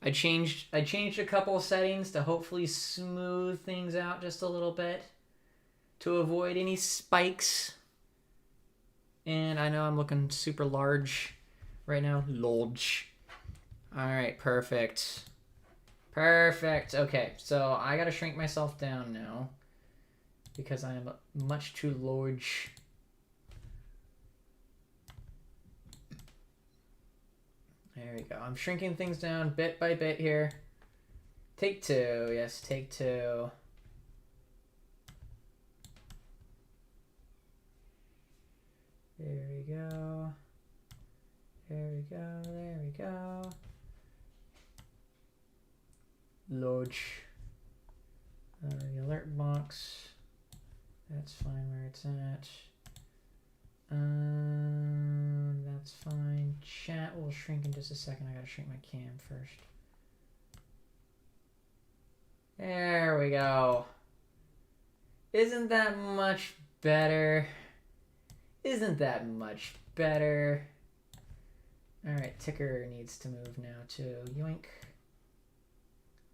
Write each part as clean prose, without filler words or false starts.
I changed a couple of settings to hopefully smooth things out just a little bit to avoid any spikes. And I know I'm looking super large right now. Large. All right, perfect. Perfect. Okay, so I gotta shrink myself down now because I am much too large. There we go. I'm shrinking things down bit by bit here. Take two. Yes, take two. There we go. There we go. There we go. Large. The alert box. That's fine where it's at. That's fine. Chat will shrink in just a second. I gotta shrink my cam first. There we go. Isn't that much better? Isn't that much better? Alright, ticker needs to move now too. Yoink.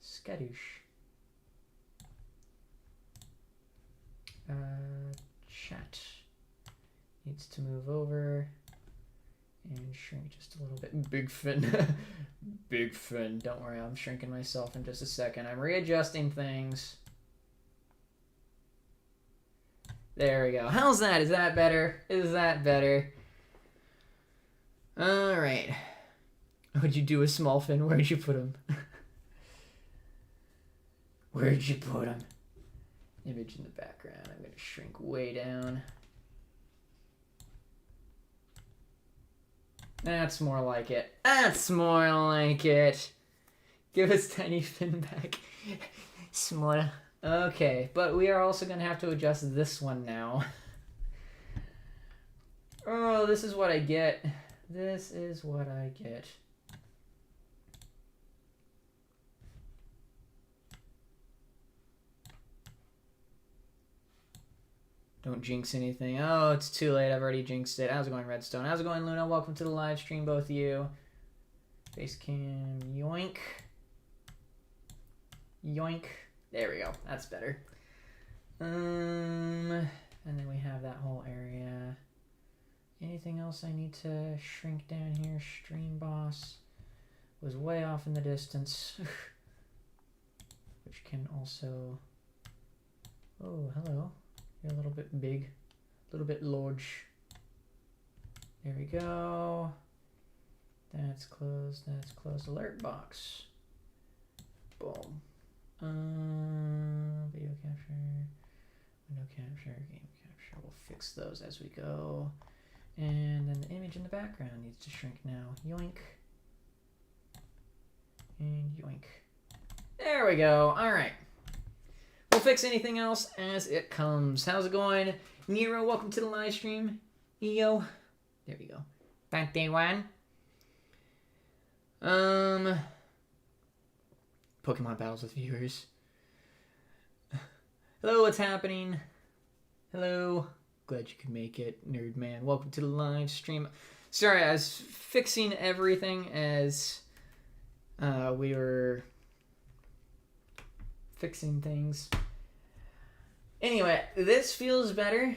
Skadoosh. Chat needs to move over and shrink just a little bit. Big fin. Big fin. Don't worry, I'm shrinking myself in just a second. I'm readjusting things. There we go. How's that? Is that better? Is that better? All right. Would you do a small fin? Where'd you put him? Where'd you put him? Image in the background. I'm going to shrink way down. That's more like it. That's more like it. Give us tiny fin back. Small. Okay, but we are also going to have to adjust this one now. Oh, this is what I get. This is what I get. Don't jinx anything. Oh, it's too late. I've already jinxed it. How's it going, Redstone? How's it going, Luna? Welcome to the live stream, both of you. Facecam, yoink. Yoink. There we go. That's better. And then we have that whole area. Anything else I need to shrink down here? Stream boss was way off in the distance. Which can also... Oh, hello. You're a little bit big, a little bit large. There we go. That's closed, that's closed. Alert box. Boom. Video capture, window capture, game capture. We'll fix those as we go. And then the image in the background needs to shrink now. Yoink. And yoink. There we go. All right. We'll fix anything else as it comes. How's it going? Nero, welcome to the live stream. Yo. There we go. Back day one. Pokemon battles with viewers. Hello, what's happening? Hello. Glad you could make it, Nerd Man. Welcome to the live stream. Sorry, I was fixing everything as we were fixing things. Anyway, this feels better.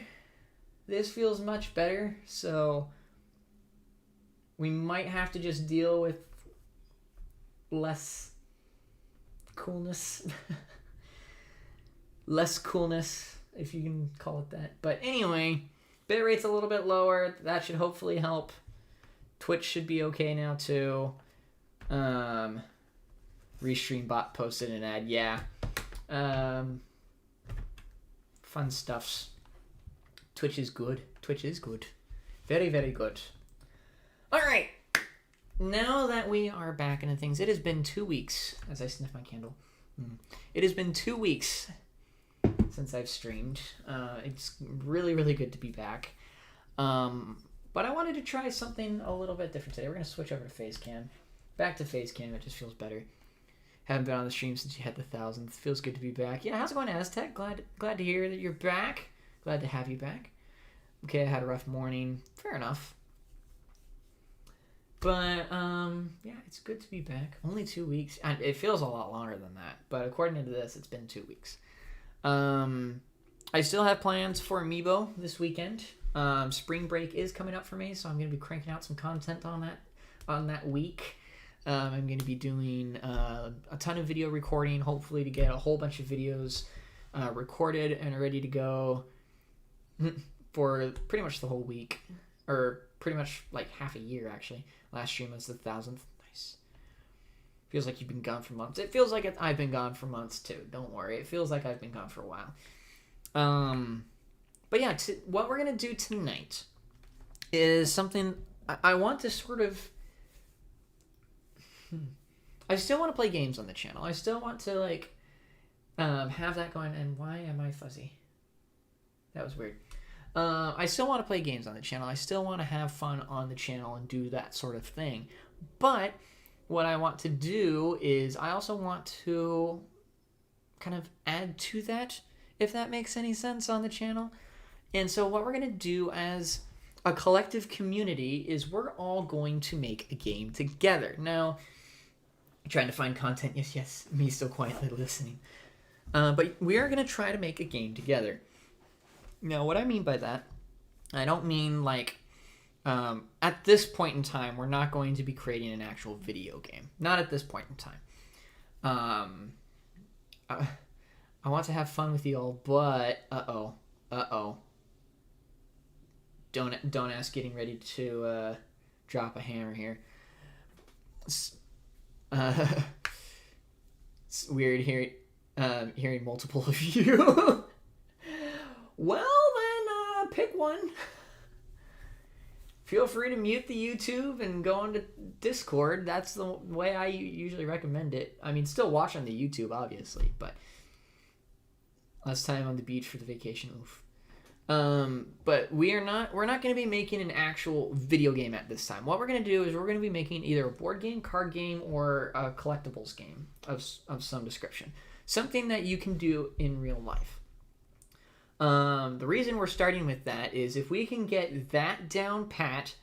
This feels much better. So we might have to just deal with less coolness. Less coolness, if you can call it that. But anyway, bitrate's a little bit lower. That should hopefully help. Twitch should be okay now too. Restream bot posted an ad. Yeah. Fun stuffs. Twitch is good. Twitch is good. Very, very good. All right. Now that we are back into things, it has been 2 weeks as I sniff my candle. It has been 2 weeks since I've streamed. It's really, really good to be back. But I wanted to try something a little bit different today. We're going to switch over to Facecam. Back to Facecam. It just feels better. Haven't been on the stream since you had the 1,000th. Feels good to be back. Yeah, how's it going, Aztec? Glad to hear that you're back. Glad to have you back. Okay, I had a rough morning. Fair enough. But, yeah, it's good to be back. Only 2 weeks. And it feels a lot longer than that. But according to this, it's been 2 weeks. I still have plans for Amiibo this weekend. Spring break is coming up for me, so I'm going to be cranking out some content on that week. I'm going to be doing a ton of video recording, hopefully to get a whole bunch of videos recorded and ready to go for pretty much the whole week. Or pretty much like half a year, actually. Last stream was the 1000th. Nice. Feels like you've been gone for months. It feels like I've been gone for months, too. Don't worry. It feels like I've been gone for a while. But yeah, what we're going to do tonight is something I want to sort of... I still want to play games on the channel. I still want to, like, have that going. And why am I fuzzy? That was weird. I still want to play games on the channel. I still want to have fun on the channel and do that sort of thing. But what I want to do is I also want to kind of add to that, if that makes any sense, on the channel. And so what we're going to do as a collective community is we're all going to make a game together. Now, trying to find content. Yes, me still quietly listening. But we are going to try to make a game together. Now, what I mean by that, I don't mean like, at this point in time, we're not going to be creating an actual video game. Not at this point in time. I want to have fun with you all, but, uh-oh. Don't ask getting ready to, drop a hammer here. It's weird hearing multiple of you. Well, then, pick one. Feel free to mute the YouTube and go onto Discord. That's the way I usually recommend it. I mean, still watch on the YouTube, obviously, but less time on the beach for the vacation. Oof. But we're not going to be making an actual video game at this time. What we're going to do is we're going to be making either a board game, card game, or a collectibles game of some description. Something that you can do in real life. The reason we're starting with that is if we can get that down pat,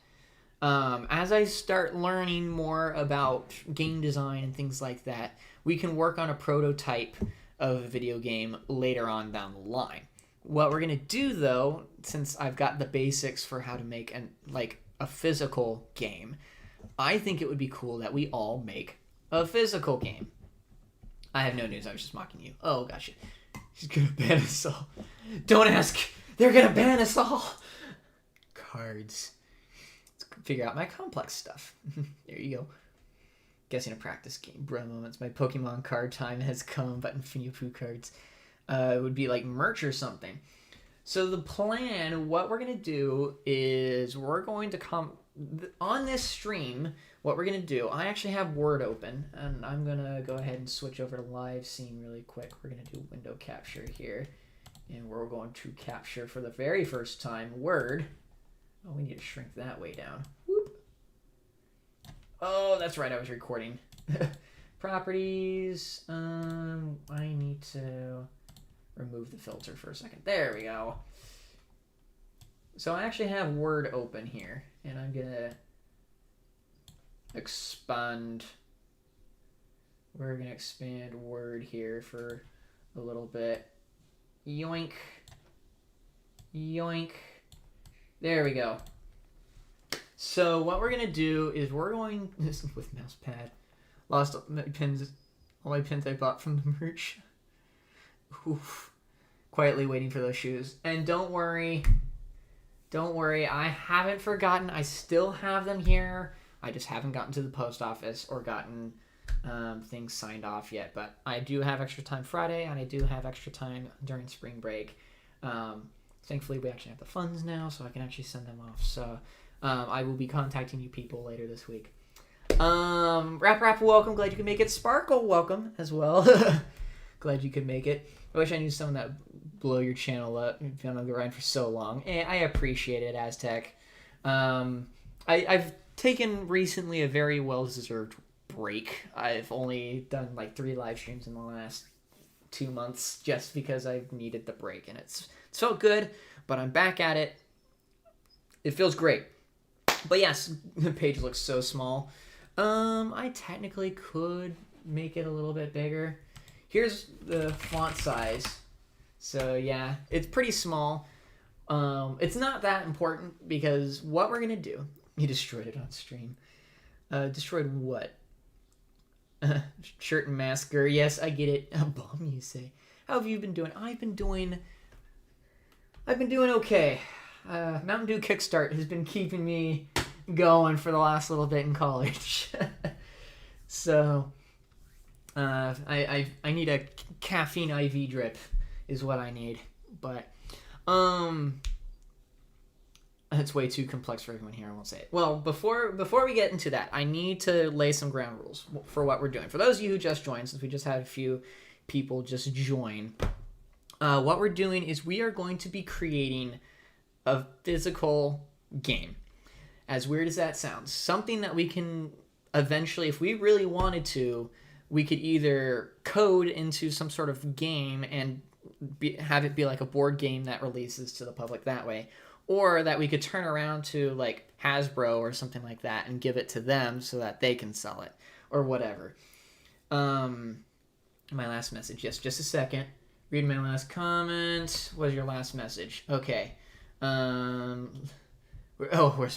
as I start learning more about game design and things like that, we can work on a prototype of a video game later on down the line. What we're going to do, though, since I've got the basics for how to make a physical game, I think it would be cool that we all make a physical game. I have no news. I was just mocking you. Oh, gotcha. She's going to ban us all. Don't ask. They're going to ban us all. Cards. Let's figure out my complex stuff. There you go. Guessing a practice game. Bro moments. My Pokemon card time has come, but Infinity cards. It would be like merch or something. So the plan, what we're going to do is we're going to come... On this stream, what we're going to do... I actually have Word open, and I'm going to go ahead and switch over to live scene really quick. We're going to do window capture here. And we're going to capture for the very first time Word. Oh, we need to shrink that way down. Whoop. Oh, that's right, I was recording. Properties. I need to remove the filter for a second. There we go. So I actually have Word open here, and I'm gonna expand. We're gonna expand Word here for a little bit. Yoink. Yoink. There we go. So what we're gonna do is we're going with mouse pad. Lost all my pins I bought from the merch. Oof. Quietly waiting for those shoes. And don't worry, I haven't forgotten. I still have them here. I just haven't gotten to the post office or gotten things signed off yet. But I do have extra time Friday, and I do have extra time during spring break. Thankfully, we actually have the funds now, so I can actually send them off. So I will be contacting you people later this week. Rap, welcome. Glad you could make it. Sparkle, welcome as well. Glad you could make it. I wish I knew someone that blow your channel up. You've been on the grind for so long. And I appreciate it, Aztec. I've taken recently a very well-deserved break. I've only done like 3 live streams in the last 2 months just because I've needed the break. And it's felt good, but I'm back at it. It feels great. But yes, the page looks so small. I technically could make it a little bit bigger. Here's the font size. So yeah, it's pretty small. It's not that important because what we're gonna do... He destroyed it on stream. Destroyed what? Shirt and masker. Yes, I get it. Bomb, you say. How have you been doing? I've been doing okay. Mountain Dew Kickstart has been keeping me going for the last little bit in college. So, I need a caffeine IV drip is what I need. But, it's way too complex for everyone here. I won't say it. Well, before we get into that, I need to lay some ground rules for what we're doing. For those of you who just joined, since we just had a few people just join, what we're doing is we are going to be creating a physical game. As weird as that sounds, something that we can eventually, if we really wanted to, we could either code into some sort of game and have it be like a board game that releases to the public that way. Or that we could turn around to like Hasbro or something like that and give it to them so that they can sell it or whatever. My last message. Yes, just a second. Read my last comment. What was your last message? Okay. Where's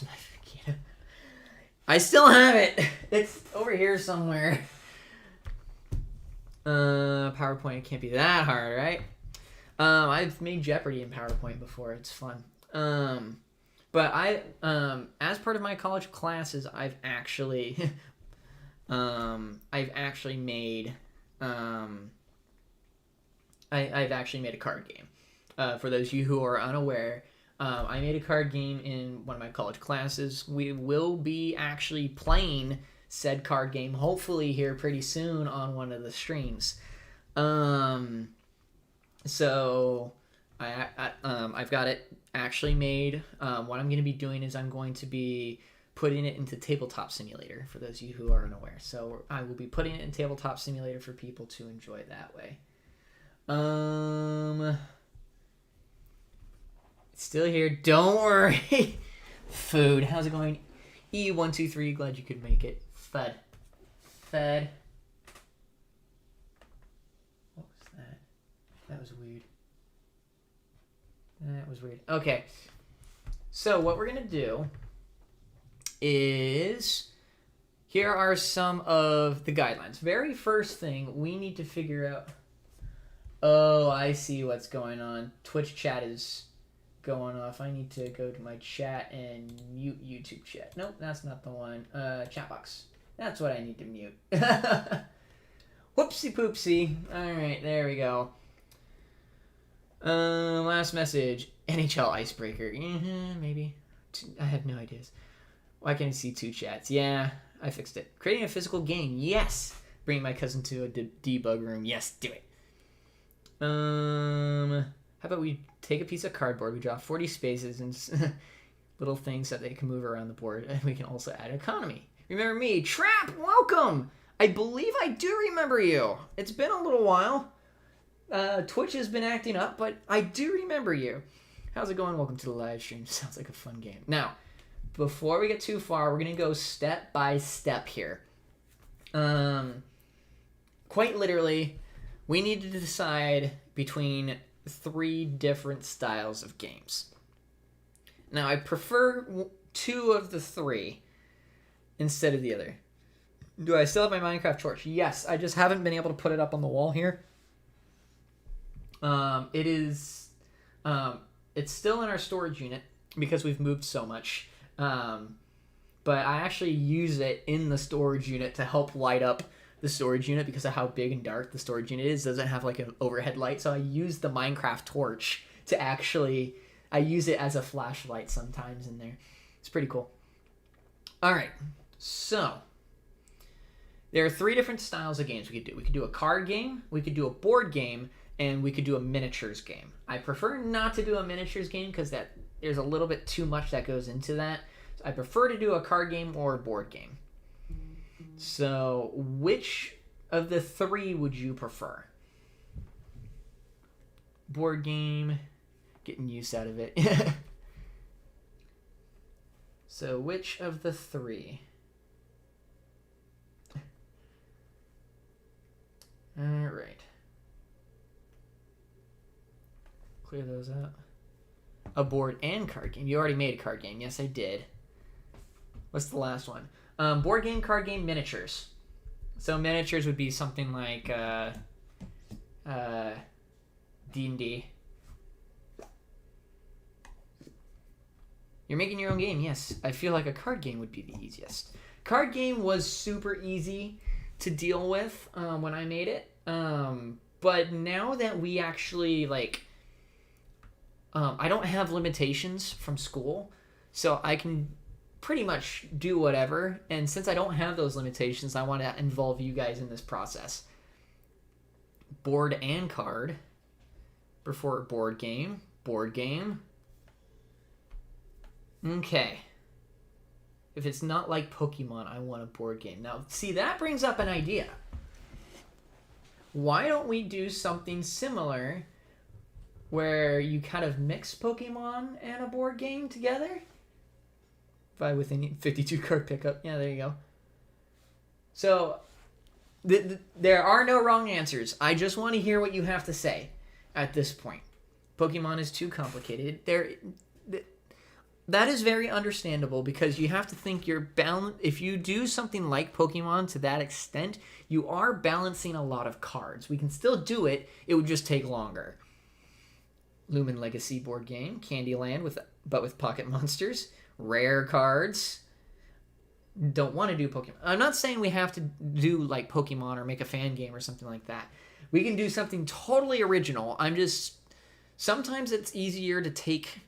my... I still have it. It's over here somewhere. PowerPoint can't be that hard, right? I've made Jeopardy in PowerPoint before. It's fun. But I, as part of my college classes, I've actually made, I've actually made a card game. For those of you who are unaware, I made a card game in one of my college classes. We will be actually playing said card game, hopefully here pretty soon on one of the streams. So I've got it actually made. What I'm going to be doing is I'm going to be putting it into Tabletop Simulator for those of you who are unaware. So I will be putting it in Tabletop Simulator for people to enjoy that way. It's still here. Don't worry. Food. How's it going? E123. Glad you could make it. Fed. What was that? That was weird. Okay. So what we're going to do is... Here are some of the guidelines. Very first thing, we need to figure out... Oh, I see what's going on. Twitch chat is going off. I need to go to my chat and mute YouTube chat. Nope, that's not the one. Chat box. That's what I need to mute. Whoopsie poopsie. Alright, there we go. Last message. NHL Icebreaker. Maybe. I have no ideas. Why can't I see two chats? Yeah, I fixed it. Creating a physical game. Yes. Bringing my cousin to a debug room. Yes, do it. How about we take a piece of cardboard, we draw 40 spaces and little things that they can move around the board, and we can also add economy. Remember me, Trap, welcome! I believe I do remember you. It's been a little while. Twitch has been acting up, but I do remember you. How's it going? Welcome to the live stream. Sounds like a fun game. Now, before we get too far, we're going to go step by step here. Quite literally, we need to decide between 3 different styles of games. Now, I prefer 2 of the 3 instead of the other. Do I still have my Minecraft torch? Yes, I just haven't been able to put it up on the wall here. It's still in our storage unit because we've moved so much. But I actually use it in the storage unit to help light up the storage unit because of how big and dark the storage unit is. It doesn't have like an overhead light, so I use the Minecraft torch to actually... I use it as a flashlight sometimes in there. It's pretty cool. Alright, so... There are 3 different styles of games we could do. We could do a card game, we could do a board game, and we could do a miniatures game. I prefer not to do a miniatures game because there's a little bit too much that goes into that. So I prefer to do a card game or a board game. So, which of the 3 would you prefer? Board game, getting use out of it. So which of the three? All right. Clear those out. A board and card game. You already made a card game. Yes, I did. What's the last one? Board game, card game, miniatures. So miniatures would be something like D&D. You're making your own game, yes. I feel like a card game would be the easiest. Card game was super easy to deal with when I made it. But now that we actually, like... I don't have limitations from school, so I can pretty much do whatever. And since I don't have those limitations, I want to involve you guys in this process. Board and card. Before board game. Board game. Okay. If it's not like Pokemon, I want a board game. Now, see, that brings up an idea. Why don't we do something similar where you kind of mix Pokemon and a board game together? By within 52 card pickup. Yeah, there you go. So, there are no wrong answers. I just want to hear what you have to say at this point. Pokemon is too complicated. That is very understandable because you have to think you're balanced. If you do something like Pokemon to that extent, you are balancing a lot of cards. We can still do it. It would just take longer. Lumen Legacy board game, Candyland but with pocket monsters, rare cards. Don't want to do Pokemon. I'm not saying we have to do like Pokemon or make a fan game or something like that. We can do something totally original. Sometimes it's easier to take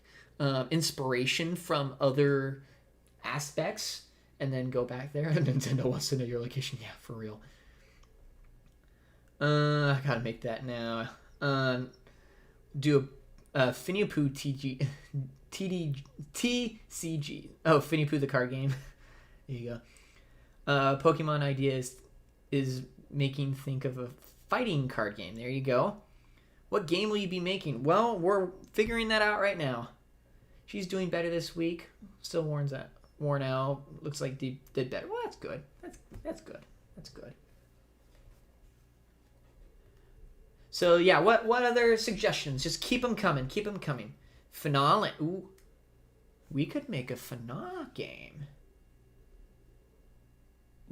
inspiration from other aspects and then go back there. Nintendo wants to know your location. Yeah, for real. I gotta make that now. Do a Finny Pooh TCG. Oh, Finny Pooh the card game. There you go. Pokemon idea is making think of a fighting card game. There you go. What game will you be making? Well, we're figuring that out right now. She's doing better this week. Still worn out. Looks like did better. Well, that's good. That's good. That's good. So yeah, what other suggestions? Just keep them coming. Keep them coming. Finale. Ooh, we could make a Finale game.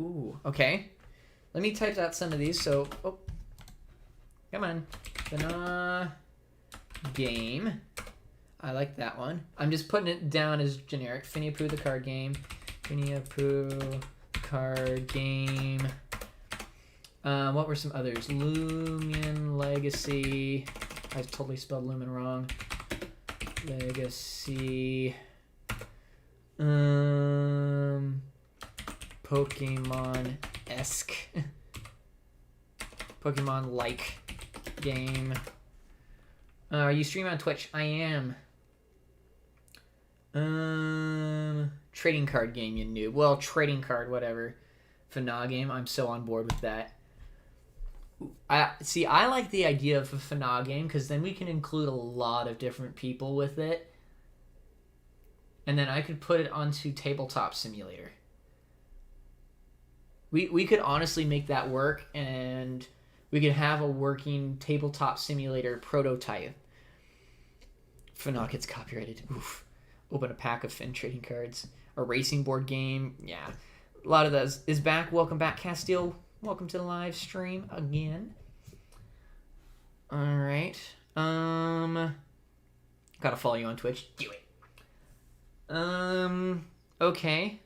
Ooh, okay. Let me type out some of these. So, come on, Finale game. I like that one. I'm just putting it down as generic. Finny Pooh the card game. Finny Pooh card game. What were some others? Lumen Legacy. I totally spelled Lumen wrong. Legacy. Pokemon-esque. Pokemon-like game. You stream on Twitch? I am. Trading card game, you noob. Well, trading card, whatever. Finale game, I'm so on board with that. I like the idea of a Finale game because then we can include a lot of different people with it. And then I could put it onto Tabletop Simulator. We could honestly make that work, and we could have a working Tabletop Simulator prototype. Finale gets copyrighted. Oof. Open a pack of Fin trading cards. A racing board game. Yeah. A lot of those is back. Welcome back, Castile. Welcome to the live stream again. Alright. Gotta follow you on Twitch. Do it. Okay.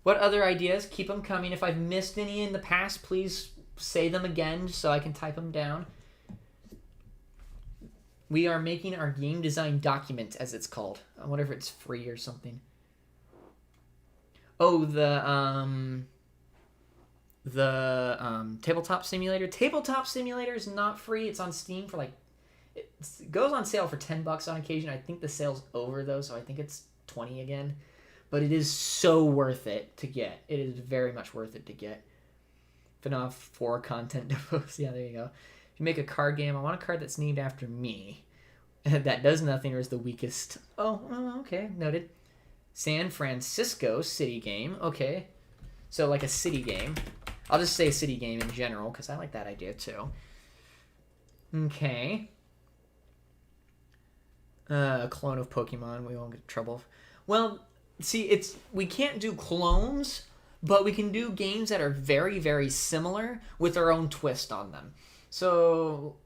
What other ideas? Keep them coming. If I've missed any in the past, please say them again so I can type them down. We are making our game design document, as it's called. I wonder if it's free or something. Oh, the Tabletop Simulator. Tabletop Simulator is not free. It's on Steam for it goes on sale for $10 on occasion. I think the sale's over though, so I think it's 20 again. But it is so worth it to get. It is very much worth it to get. FNAF 4 content to post. Yeah, there you go. If you make a card game, I want a card that's named after me. That does nothing or is the weakest. Oh, okay, noted. San Francisco city game. Okay. So like a city game. I'll just say city game in general because I like that idea too. Okay. A clone of Pokemon. We won't get in trouble. Well, see, we can't do clones, but we can do games that are very, very similar with our own twist on them. So,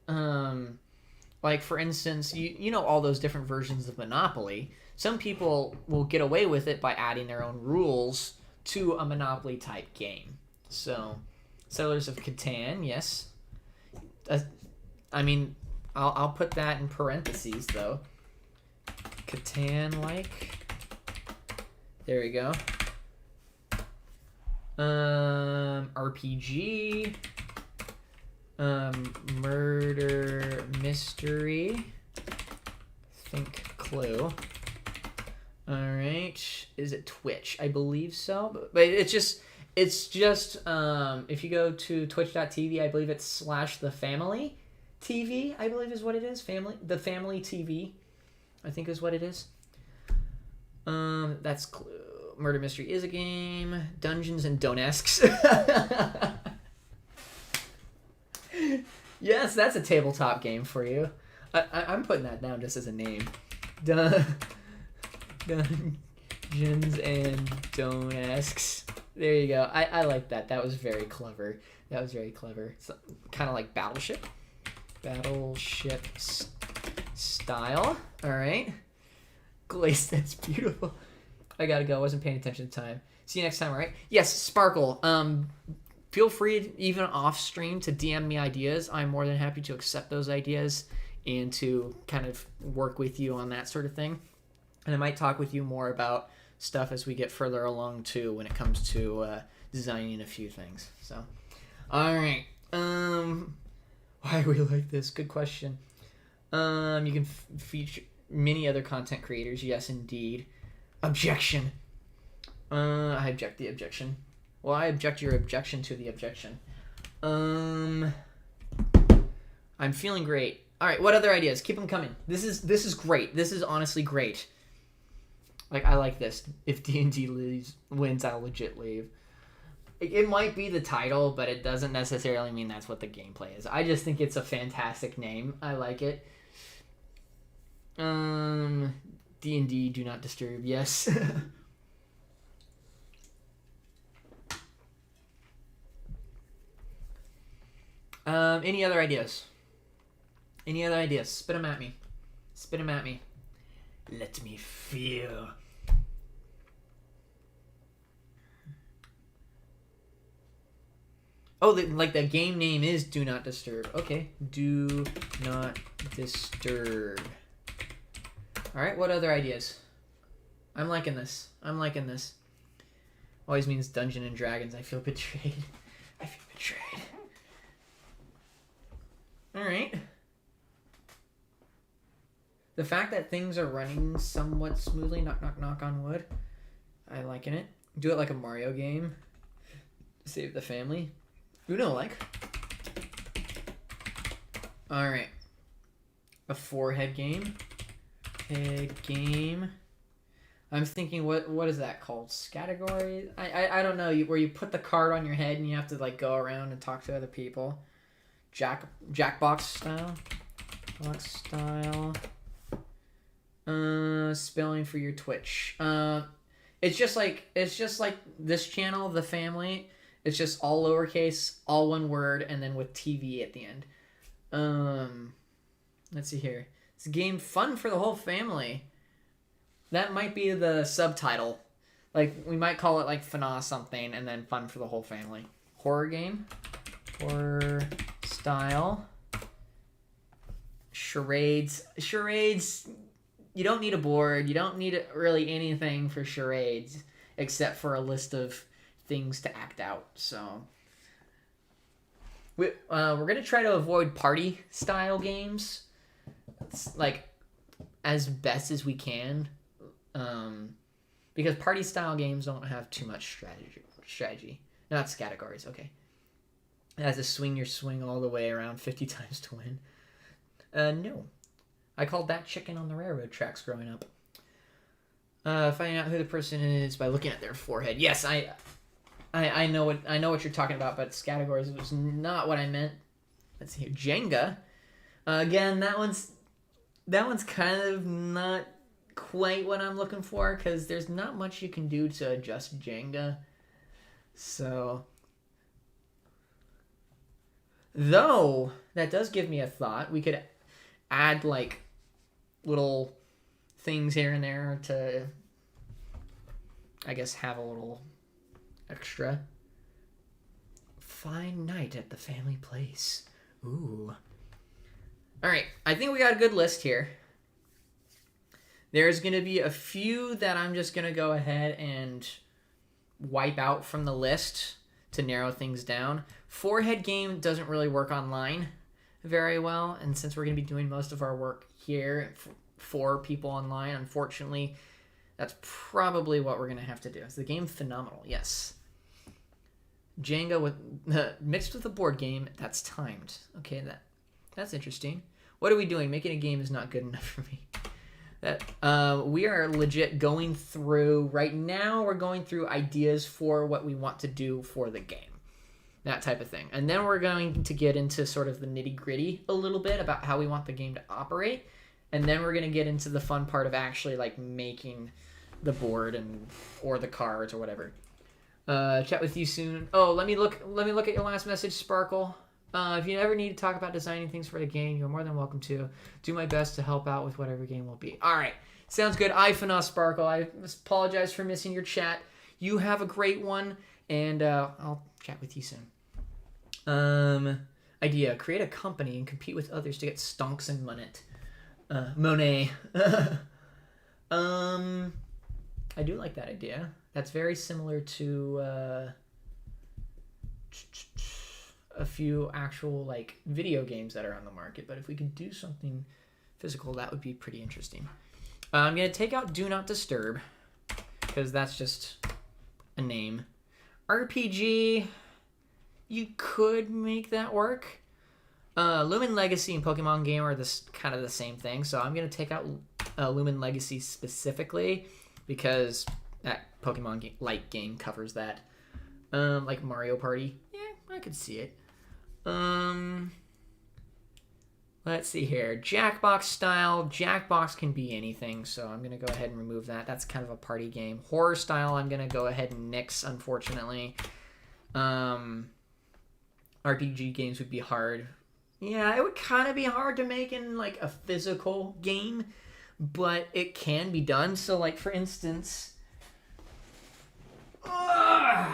like for instance, you know all those different versions of Monopoly. Some people will get away with it by adding their own rules to a Monopoly type game. So, Settlers of Catan, yes. I mean, I'll put that in parentheses though. Catan-like. There we go. RPG. Murder mystery. Think Clue. All right. Is it Twitch? I believe so. But it's just if you go to twitch.tv, I believe it's /thefamily TV, I believe is what it is. The family TV, I think is what it is. That's Clue. Murder mystery is a game. Dungeons and Donesks. Yes, that's a tabletop game for you. I'm putting that down just as a name. Dungeons and Donesks. There you go. I like that. That was very clever. So, kind of like Battleship. Battleship style. All right. Glaze, that's beautiful. I gotta go. I wasn't paying attention to time. See you next time, all right? Yes, Sparkle. Feel free, even off stream, to DM me ideas. I'm more than happy to accept those ideas and to kind of work with you on that sort of thing. And I might talk with you more about stuff as we get further along too when it comes to designing a few things. So, all right. Why we like this? Good question. You can feature many other content creators. Yes, indeed. Objection. I object the objection. Well, I object your objection to the objection. I'm feeling great. All right, what other ideas? Keep them coming. This is great. This is honestly great. Like, I like this. If D&D wins, I'll legit leave. It might be the title, but it doesn't necessarily mean that's what the gameplay is. I just think it's a fantastic name. I like it. D&D, do not disturb. Yes. Any other ideas? Spit them at me. Let me feel. Oh, the game name is Do Not Disturb. Okay. Do Not Disturb. All right, what other ideas? I'm liking this. Always means Dungeon and Dragons. I feel betrayed. All right. The fact that things are running somewhat smoothly, knock on wood. I liking it. Do it like a Mario game. Save the family. Uno-like. All right. A 4-head game. I'm thinking, what is that called? Category? I don't know. Where you put the card on your head and you have to like go around and talk to other people. Jackbox style. Spelling for your Twitch. It's just like this channel, The Family. It's just all lowercase, all one word, and then with TV at the end. Let's see here. It's a game fun for the whole family. That might be the subtitle. Like, we might call it like FNAF something, and then fun for the whole family. Horror game. Horror style. Charades. You don't need a board. You don't need really anything for charades except for a list of things to act out. So we're gonna try to avoid party style games, like as best as we can, because party style games don't have too much strategy. Not categories. Okay. It has to swing your swing all the way around 50 times to win. No. I called that chicken on the railroad tracks growing up. Finding out who the person is by looking at their forehead. Yes, I know what you're talking about, but categories was not what I meant. Let's see here. Jenga. Again, that one's kind of not quite what I'm looking for because there's not much you can do to adjust Jenga. So, though that does give me a thought. We could add like little things here and there to, I guess, have a little extra. Fine night at the family place. Ooh. All right, I think we got a good list here. There's going to be a few that I'm just going to go ahead and wipe out from the list to narrow things down. Forehead game doesn't really work online very well, and since we're going to be doing most of our work here for people online, unfortunately, that's probably what we're going to have to do. Is the game phenomenal? Yes. Jenga with mixed with a board game that's timed. Okay, that's interesting. What are we doing? Making a game is not good enough for me. We are legit going through right now. We're going through ideas for what we want to do for the game, that type of thing, and then we're going to get into sort of the nitty gritty a little bit about how we want the game to operate, and then we're going to get into the fun part of actually like making the board or the cards or whatever. Chat with you soon. Oh, let me look at your last message, Sparkle. If you ever need to talk about designing things for the game, you're more than welcome to. Do my best to help out with whatever game will be. All right. Sounds good. Sparkle. I apologize for missing your chat. You have a great one, and I'll chat with you soon. Idea. Create a company and compete with others to get stonks and Monet. I do like that idea. That's very similar to a few actual like video games that are on the market, but if we could do something physical, that would be pretty interesting. I'm gonna take out Do Not Disturb because that's just a name. RPG, you could make that work. Lumen Legacy and Pokemon Game are kind of the same thing, so I'm gonna take out Lumen Legacy specifically because that Pokemon like game covers that. Like Mario Party, yeah, I could see it. Let's see here. Jackbox style. Jackbox can be anything, so I'm going to go ahead and remove that. That's kind of a party game. Horror style, I'm going to go ahead and nix, unfortunately. RPG games would be hard. Yeah, it would kind of be hard to make in, like, a physical game, but it can be done. So, like, for instance, I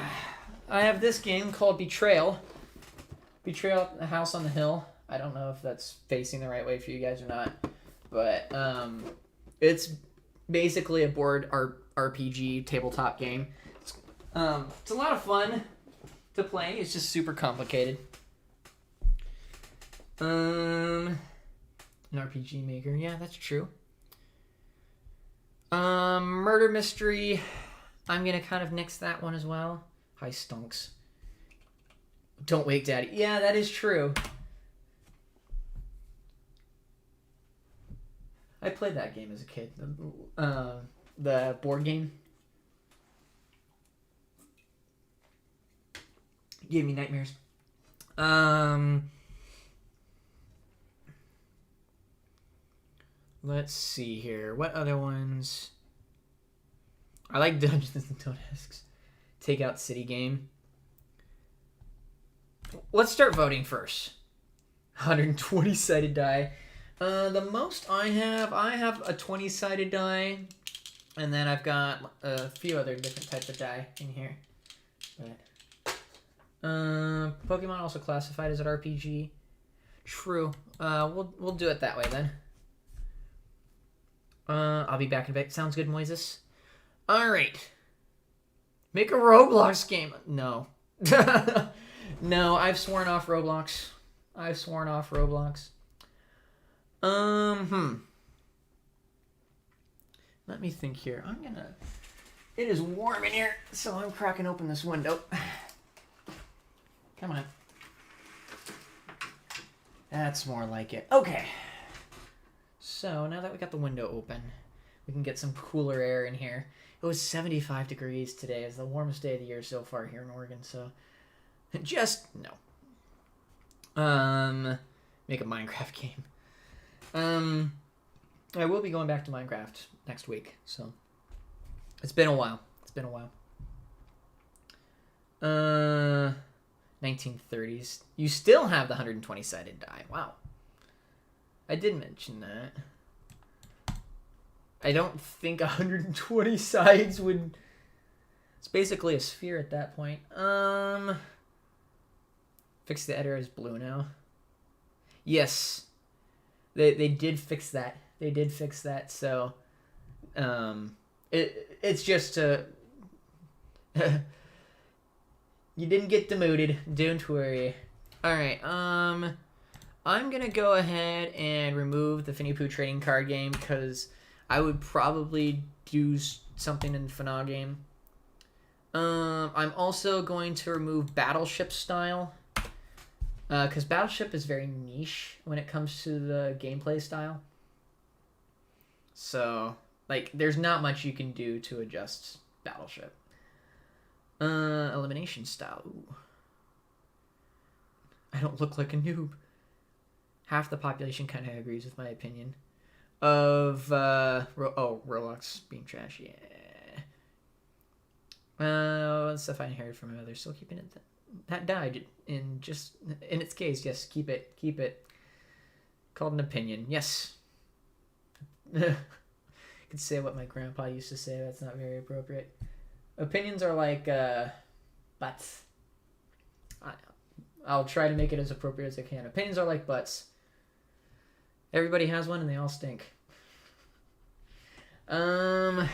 have this game called Betrayal. Betrayal at the House on the Hill. I don't know if that's facing the right way for you guys or not, but it's basically a board RPG tabletop game. It's a lot of fun to play. It's just super complicated. An RPG maker. Yeah, that's true. Murder mystery. I'm going to kind of nix that one as well. Hi, stonks. Don't Wake Daddy. Yeah, that is true. I played that game as a kid. The board game. It gave me nightmares. Let's see here. What other ones? I like Dungeons and Dragons. Take out City Game. Let's start voting first. 120-sided die. The most I have a 20-sided die, and then I've got a few other different types of die in here. But Pokemon also classified as an RPG. True. We'll do it that way then. I'll be back in a bit. Sounds good, Moises. All right. Make a Roblox game. No. No, I've sworn off Roblox. Let me think here. It is warm in here, so I'm cracking open this window. Come on. That's more like it. Okay. So, now that we got the window open, we can get some cooler air in here. It was 75 degrees today. It's the warmest day of the year so far here in Oregon. So just no. Make a Minecraft game. I will be going back to Minecraft next week. So it's been a while. 1930s. You still have the 120-sided die. Wow. I did mention that. I don't think 120 sides would... It's basically a sphere at that point. Fix the editor as blue now. Yes. They did fix that. They did fix that, so... It's just you didn't get demoted. Don't worry. Alright, I'm gonna go ahead and remove the Finny Pooh trading card game because I would probably do something in the Fana game. I'm also going to remove Battleship style because Battleship is very niche when it comes to the gameplay style. So, like, there's not much you can do to adjust Battleship. Elimination style. Ooh. I don't look like a noob. Half the population kind of agrees with my opinion of Roblox being trash. Yeah. Stuff I inherited from my mother. Still keeping it. That died in its case. Yes, keep it. Called an opinion. Yes. I could say what my grandpa used to say. That's not very appropriate. Opinions are like butts. I'll try to make it as appropriate as I can. Opinions are like butts. Everybody has one and they all stink. Last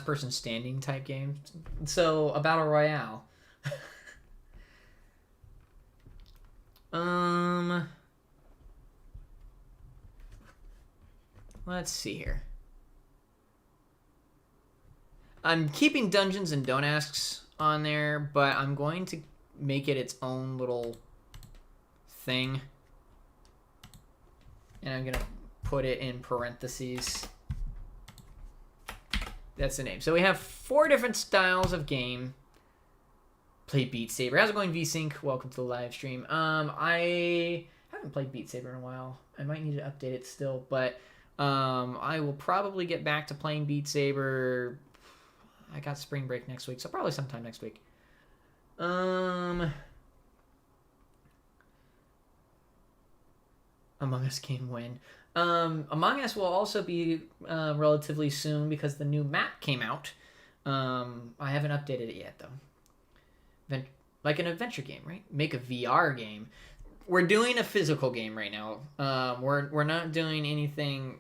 person standing type game. So a battle royale. Let's see here. I'm keeping Dungeons and Don't Asks on there, but I'm going to make it its own little thing. And I'm going to put it in parentheses. That's the name. So we have 4 different styles of game. Play Beat Saber. How's it going, VSync? Welcome to the live stream. I haven't played Beat Saber in a while. I might need to update it still, but I will probably get back to playing Beat Saber. I got spring break next week, so probably sometime next week. Among Us game when? Among Us will also be relatively soon because the new map came out. I haven't updated it yet, though. Like an adventure game, right? Make a VR game. We're doing a physical game right now. We're not doing anything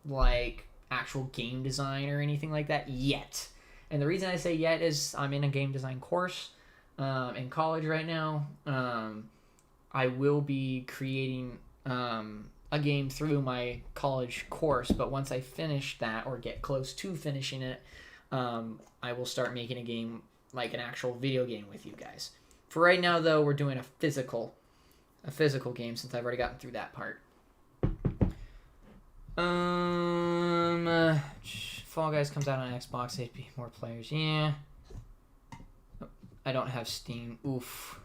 like actual game design or anything like that yet. And the reason I say yet is I'm in a game design course in college right now. I will be creating a game through my college course, but once I finish that or get close to finishing it, I will start making a game, like an actual video game with you guys. For right now, though, we're doing a physical game since I've already gotten through that part. Fall Guys comes out on Xbox. They'd be more players. Yeah. I don't have Steam. Oof.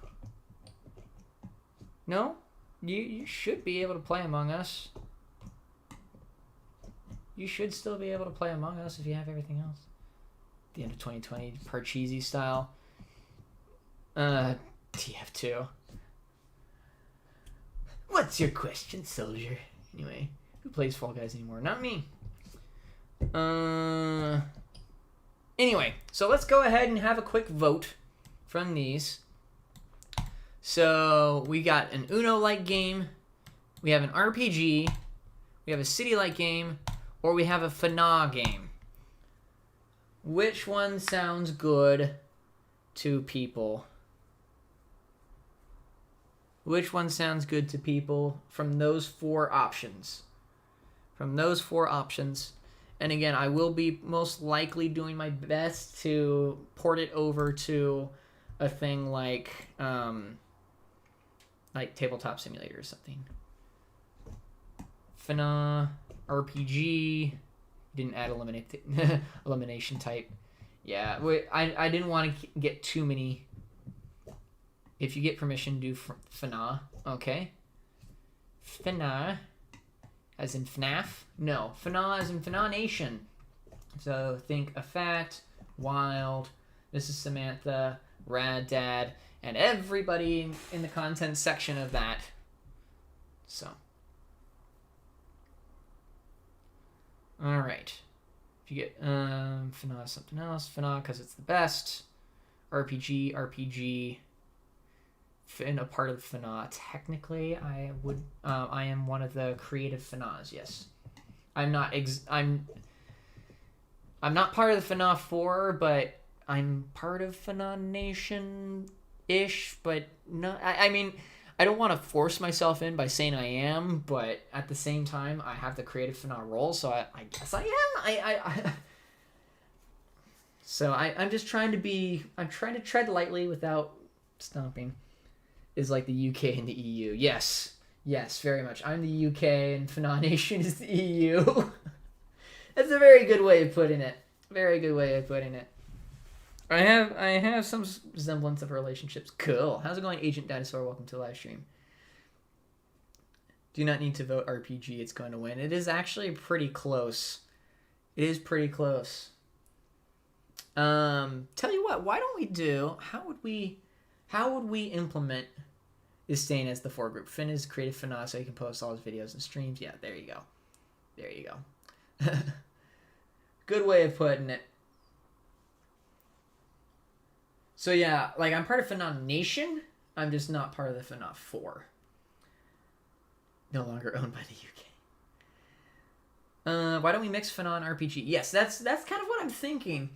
No? You should be able to play Among Us. You should still be able to play Among Us if you have everything else. The end of 2020, Parcheesi style. TF2. What's your question, soldier? Anyway, who plays Fall Guys anymore? Not me. Anyway, so let's go ahead and have a quick vote from these. So we got an Uno-like game, we have an RPG, we have a city-like game, or we have a Fana game. Which one sounds good to people? Which one sounds good to people from those 4 options? From those 4 options. And again, I will be most likely doing my best to port it over to a thing like Tabletop Simulator or something. FNA RPG. Didn't add elimination type. Yeah, I didn't want to get too many. If you get permission, do FNA. Okay. FNA, as in FNAF? No, FNA as in FNA Nation. So think Effect, Wild, Mrs. Samantha, Rad Dad, and everybody in the content section of that. So. Alright. If you get FNA something else, FNA because it's the best. RPG. In a part of FNA. Technically, I am one of the creative FNAs, yes. I'm not part of the FNA 4, but I'm part of FNA Nation-ish, but no, I mean, I don't want to force myself in by saying I am, but at the same time, I have the creative FNA role, so I guess I am. So I'm just trying to tread lightly without stomping. Is like the UK and the EU. Yes, very much. I'm the UK and FNA Nation is the EU. That's a very good way of putting it. I have some semblance of relationships. Cool. How's it going, Agent Dinosaur? Welcome to the live stream. Do not need to vote RPG. It's going to win. It is actually pretty close. Tell you what. Why don't we do? How would we implement is staying as the foregroup? Finn is creative FNA, so he can post all his videos and streams. Yeah, there you go. Good way of putting it. So yeah, like I'm part of FNA Nation. I'm just not part of the FNA 4. No longer owned by the UK. Why don't we mix FNA and RPG? Yes, that's kind of what I'm thinking.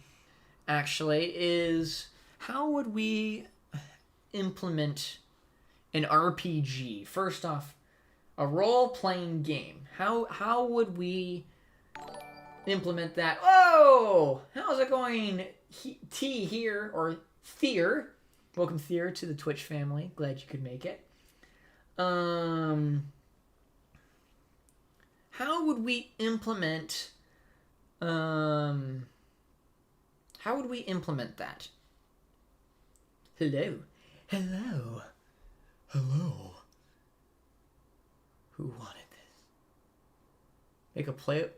Actually, is how would we implement an RPG? First off, a role-playing game. How would we implement that? Oh, how's it going? T here, or Thier. Welcome, Thier, to the Twitch family. Glad you could make it. How would we implement? How would we implement that? Hello. Who wanted this? Make a play.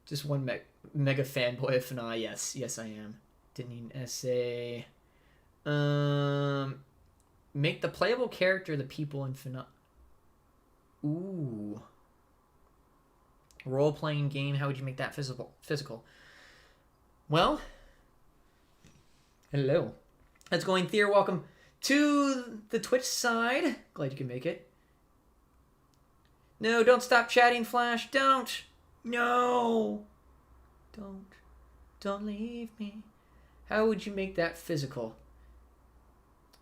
Just one mega fanboy of FNA. Yes, I am. Didn't need an essay. Make the playable character the people in FNA. Ooh. Role-playing game. How would you make that physical? Well. Hello. How's it going, Thier? Welcome to the Twitch side. Glad you can make it. No, don't stop chatting, Flash. Don't. No. Don't leave me. How would you make that physical?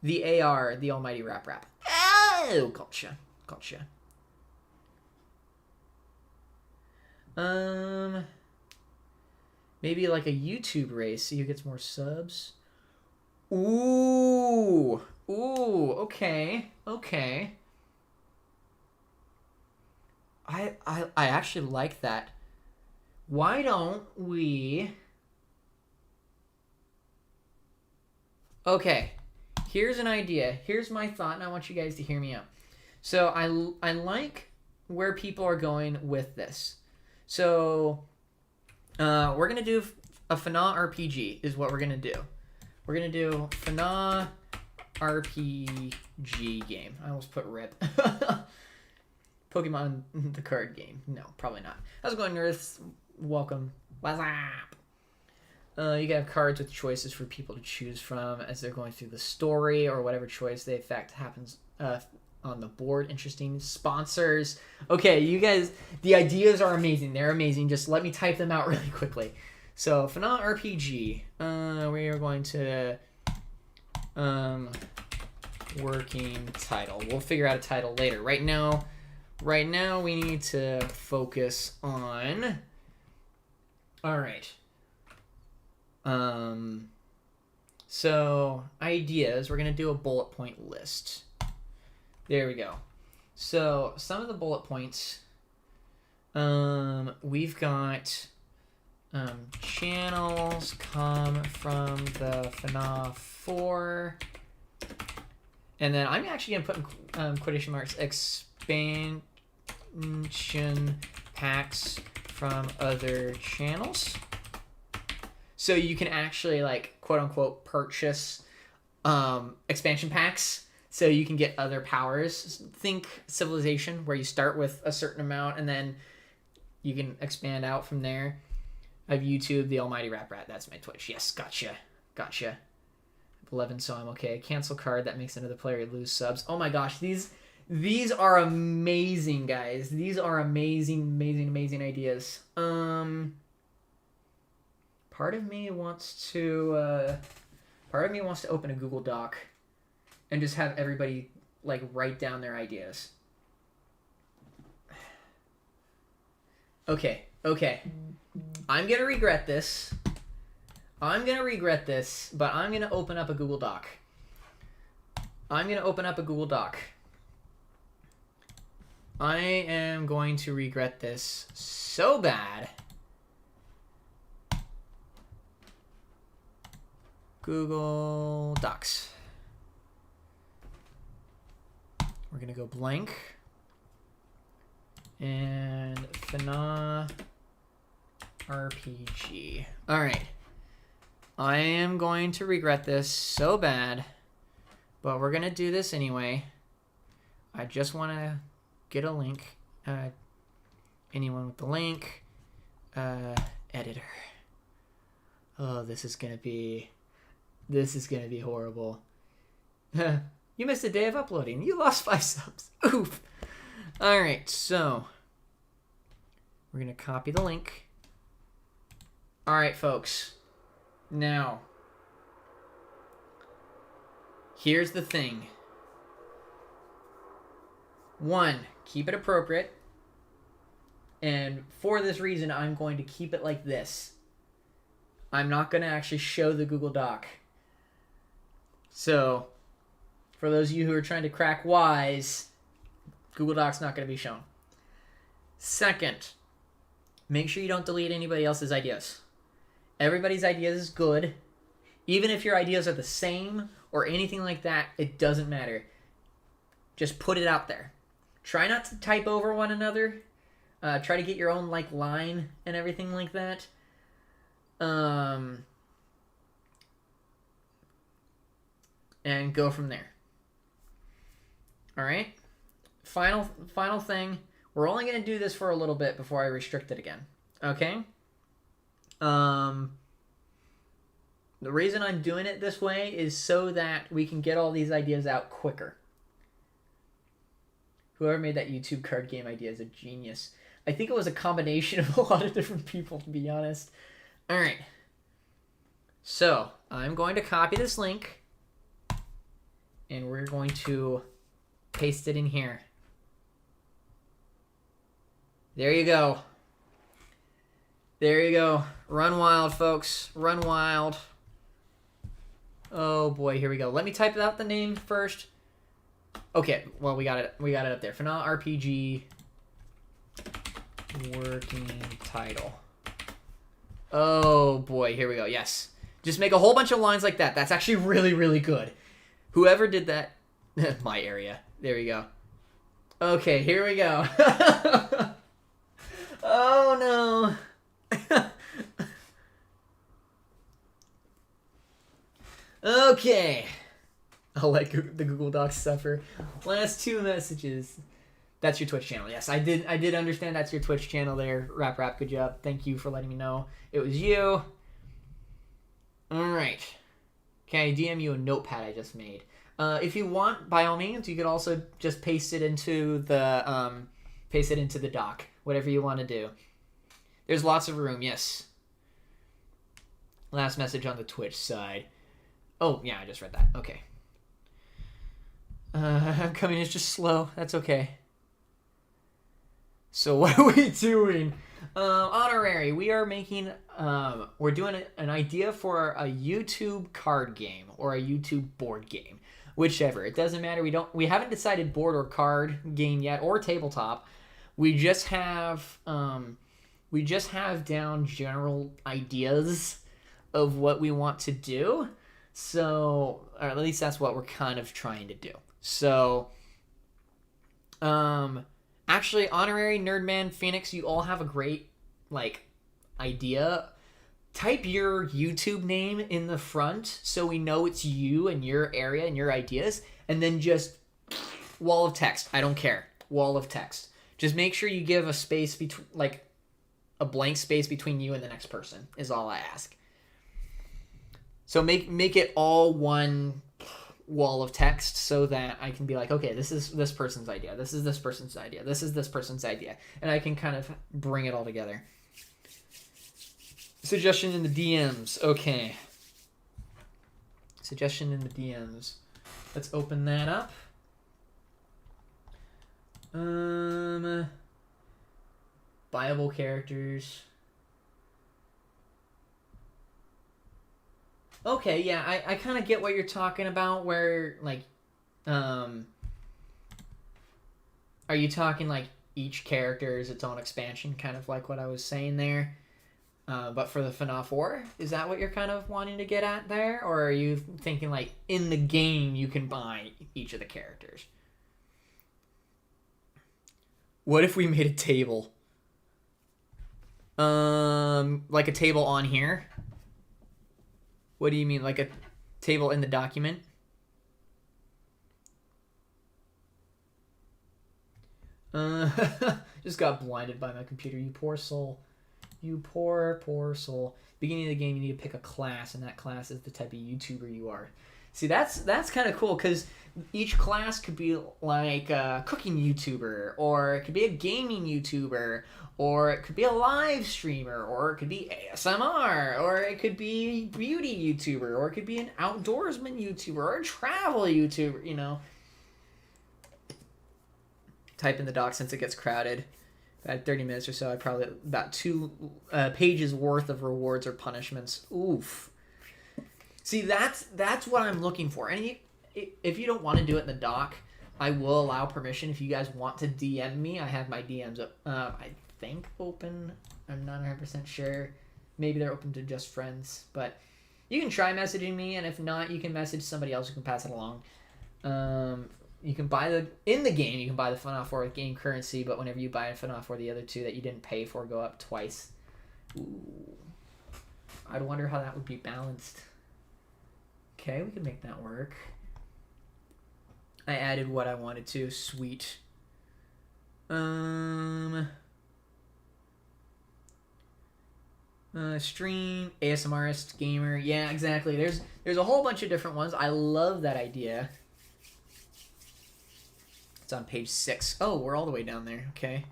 The AR, the almighty rap. Oh, gotcha. Maybe like a YouTube race, see who gets more subs. Ooh, okay. I actually like that. Why don't we... Okay, here's an idea. Here's my thought, and I want you guys to hear me out. So I like where people are going with this. So we're going to do a FNA RPG is what we're going to do. We're going to do FNA RPG game. I almost put RIP. Pokemon the card game. No, probably not. How's it going, nerds? Welcome. What's up? You can have cards with choices for people to choose from as they're going through the story or whatever choice they affect happens on the board. Interesting. Sponsors. Okay, you guys, the ideas are amazing. They're amazing. Just let me type them out really quickly. So, FNA RPG. We are going to working title. We'll figure out a title later. Right now we need to focus on... All right. So ideas, we're going to do a bullet point list. There we go. So some of the bullet points, we've got channels come from the FNAF 4, and then I'm actually gonna put in quotation marks expansion packs from other channels. So you can actually, like, quote unquote purchase expansion packs so you can get other powers. Think Civilization, where you start with a certain amount and then you can expand out from there. I have YouTube, the Almighty Rap Rat. That's my Twitch. Yes, gotcha. 11, so I'm okay. Cancel card, that makes another player lose subs. Oh my gosh, these are amazing, guys. These are amazing ideas. Part of me wants to open a Google Doc and just have everybody, like, write down their ideas. Okay. I'm gonna regret this, but I'm gonna open up a Google Doc. I am going to regret this so bad. Google Docs. We're gonna go blank. And FNAF RPG. Alright. I am going to regret this so bad, but we're gonna do this anyway. I just want to get a link. Anyone with the link. Editor. Oh, this is gonna be horrible. You missed a day of uploading. You lost 5 subs. Oof. Alright, so we're going to copy the link. Alright, folks. Now, here's the thing. 1, keep it appropriate. And for this reason, I'm going to keep it like this. I'm not going to actually show the Google Doc. So, for those of you who are trying to crack wise, Google Doc's not going to be shown. Second, make sure you don't delete anybody else's ideas. Everybody's ideas is good. Even if your ideas are the same or anything like that, it doesn't matter. Just put it out there. Try not to type over one another. Try to get your own, like, line and everything like that. And go from there. Alright? Final thing. We're only going to do this for a little bit before I restrict it again. Okay? The reason I'm doing it this way is so that we can get all these ideas out quicker. Whoever made that YouTube card game idea is a genius. I think it was a combination of a lot of different people, to be honest. Alright. So, I'm going to copy this link. And we're going to paste it in here. There you go. There you go. Run wild, folks. Run wild. Oh boy, here we go. Let me type out the name first. Okay, well, we got it up there. FNAF RPG working title. Oh boy, here we go. Yes. Just make a whole bunch of lines like that. That's actually really, really good. Whoever did that, my area. There we go. Okay, here we go. Oh no. Okay. I'll let the Google Docs suffer. Last 2 messages. That's your Twitch channel. Yes, I did understand that's your Twitch channel there. Rap, good job. Thank you for letting me know it was you. All right. Okay, DM you a notepad I just made. If you want, by all means, you could also just paste it into the doc. Whatever you want to do. There's lots of room. Yes. Last message on the Twitch side. Oh yeah, I just read that. Okay. Coming is just slow. That's okay. So what are we doing? Honorary. We are making. We're doing an idea for a YouTube card game or a YouTube board game, whichever. It doesn't matter. We haven't decided board or card game yet or tabletop. We just have down general ideas of what we want to do. So, or at least that's what we're kind of trying to do. So, actually, Honorary, Nerdman, Phoenix, you all have a great, idea. Type your YouTube name in the front so we know it's you and your area and your ideas, and then just wall of text. I don't care. Wall of text. Just make sure you give a space between, a blank space between you and the next person is all I ask. So make it all one wall of text so that I can be like, okay, this is this person's idea. This is this person's idea. This is this person's idea. And I can kind of bring it all together. Suggestion in the DMs. Okay. Suggestion in the DMs. Let's open that up. Buyable characters. Okay, yeah, I kind of get what you're talking about, where, are you talking, each character is its own expansion, kind of like what I was saying there? But for the FNAF 4, is that what you're kind of wanting to get at there? Or are you thinking, in the game you can buy each of the characters? What if we made a table? Like a table on here? What do you mean? Like a table in the document? Just got blinded by my computer. You poor soul. You poor, poor soul. Beginning of the game, you need to pick a class, and that class is the type of YouTuber you are. See, that's kind of cool, because each class could be like a cooking YouTuber, or it could be a gaming YouTuber, or it could be a live streamer, or it could be ASMR, or it could be beauty YouTuber, or it could be an outdoorsman YouTuber, or a travel YouTuber, you know. Type in the doc since it gets crowded. If I had 30 minutes or so, I probably about 2 pages worth of rewards or punishments. Oof. See, that's what I'm looking for. And if you don't want to do it in the doc, I will allow permission. If you guys want to DM me, I have my DMs up. I think open. I'm not 100% sure. Maybe they're open to just friends. But you can try messaging me, and if not, you can message somebody else who can pass it along. You can buy in the game, you can buy the FNAF 4 with game currency, but whenever you buy a FNAF 4, the other two that you didn't pay for go up twice. Ooh. I'd wonder how that would be balanced. Okay, we can make that work. I added what I wanted to. Sweet. Stream, ASMRist, gamer. Yeah, exactly. There's a whole bunch of different ones. I love that idea. It's on page 6. Oh, we're all the way down there. Okay.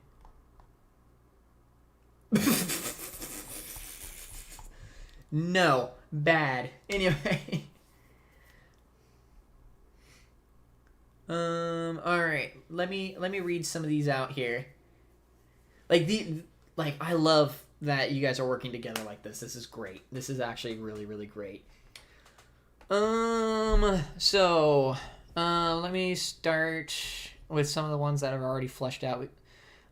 No. Bad. Anyway. Alright. Let me read some of these out here. I love that you guys are working together like this. This is great. This is actually really, really great. Let me start with some of the ones that are already fleshed out.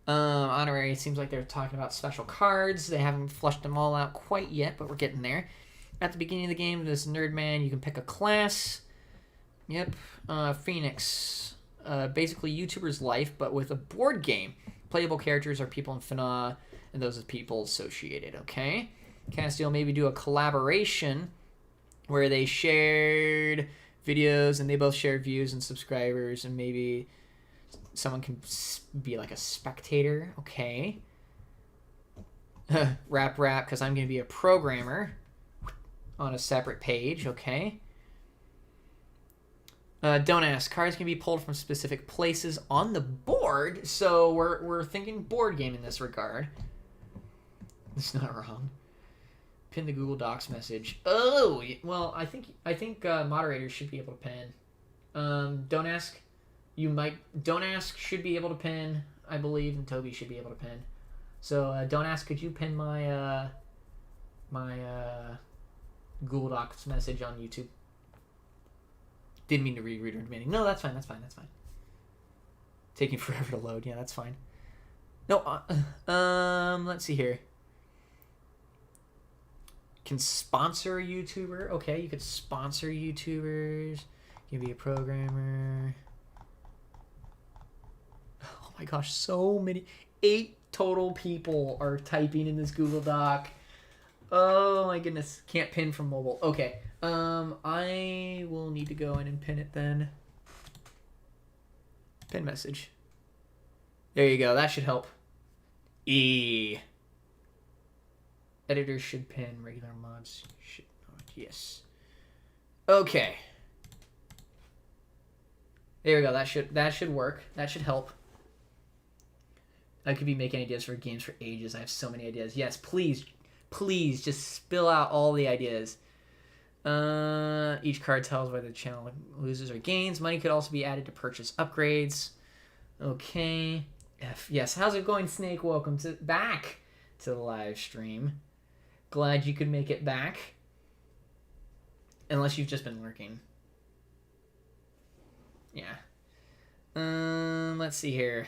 Honorary, it seems like they're talking about special cards. They haven't fleshed them all out quite yet, but we're getting there. At the beginning of the game, this Nerdman, you can pick a class. Yep. Phoenix. Basically YouTuber's life, but with a board game. Playable characters are people in FNAF, and those are people associated, okay? Castiel, maybe do a collaboration where they shared videos and they both shared views and subscribers, and maybe someone can be like a spectator. Okay. Rap, because I'm going to be a programmer on a separate page. Okay. Don't ask. Cards can be pulled from specific places on the board, so we're thinking board game in this regard. It's not wrong. Pin the Google Docs message. Oh, well, I think moderators should be able to pin. Don't ask. Don't ask should be able to pin, I believe, and Toby should be able to pin. So don't ask. Could you pin my Google Docs message on YouTube? Didn't mean to read or demanding. No, that's fine. That's fine. That's fine. Taking forever to load. Yeah, that's fine. No. Let's see here. Can sponsor a YouTuber. Okay, you could sponsor YouTubers. You can be a programmer. Oh my gosh, so many. 8 total people are typing in this Google Doc. Oh my goodness. Can't pin from mobile. Okay. I will need to go in and pin it then. Pin message. There you go. That should help. Editors should pin. Regular mods should not. Yes. Okay. There we go. That should work. That should help. I could be making ideas for games for ages. I have so many ideas. Yes, please just spill out all the ideas. Each card tells whether the channel loses or gains. Money could also be added to purchase upgrades. Okay. Yes. How's it going, Snake? Welcome back to the live stream. Glad you could make it back. Unless you've just been lurking. Yeah. Let's see here.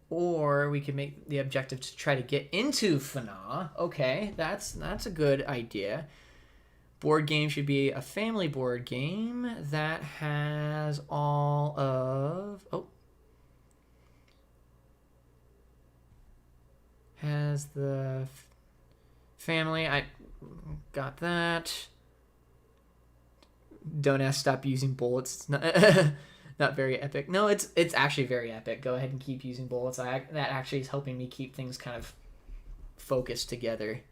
Or we could make the objective to try to get into FNA. Okay, that's a good idea. Board game should be a family board game that has all of... Oh. Has the family. I got that. Don't ask, stop using bullets. It's not... Not very epic. No, it's actually very epic. Go ahead and keep using bullets. That actually is helping me keep things kind of focused together.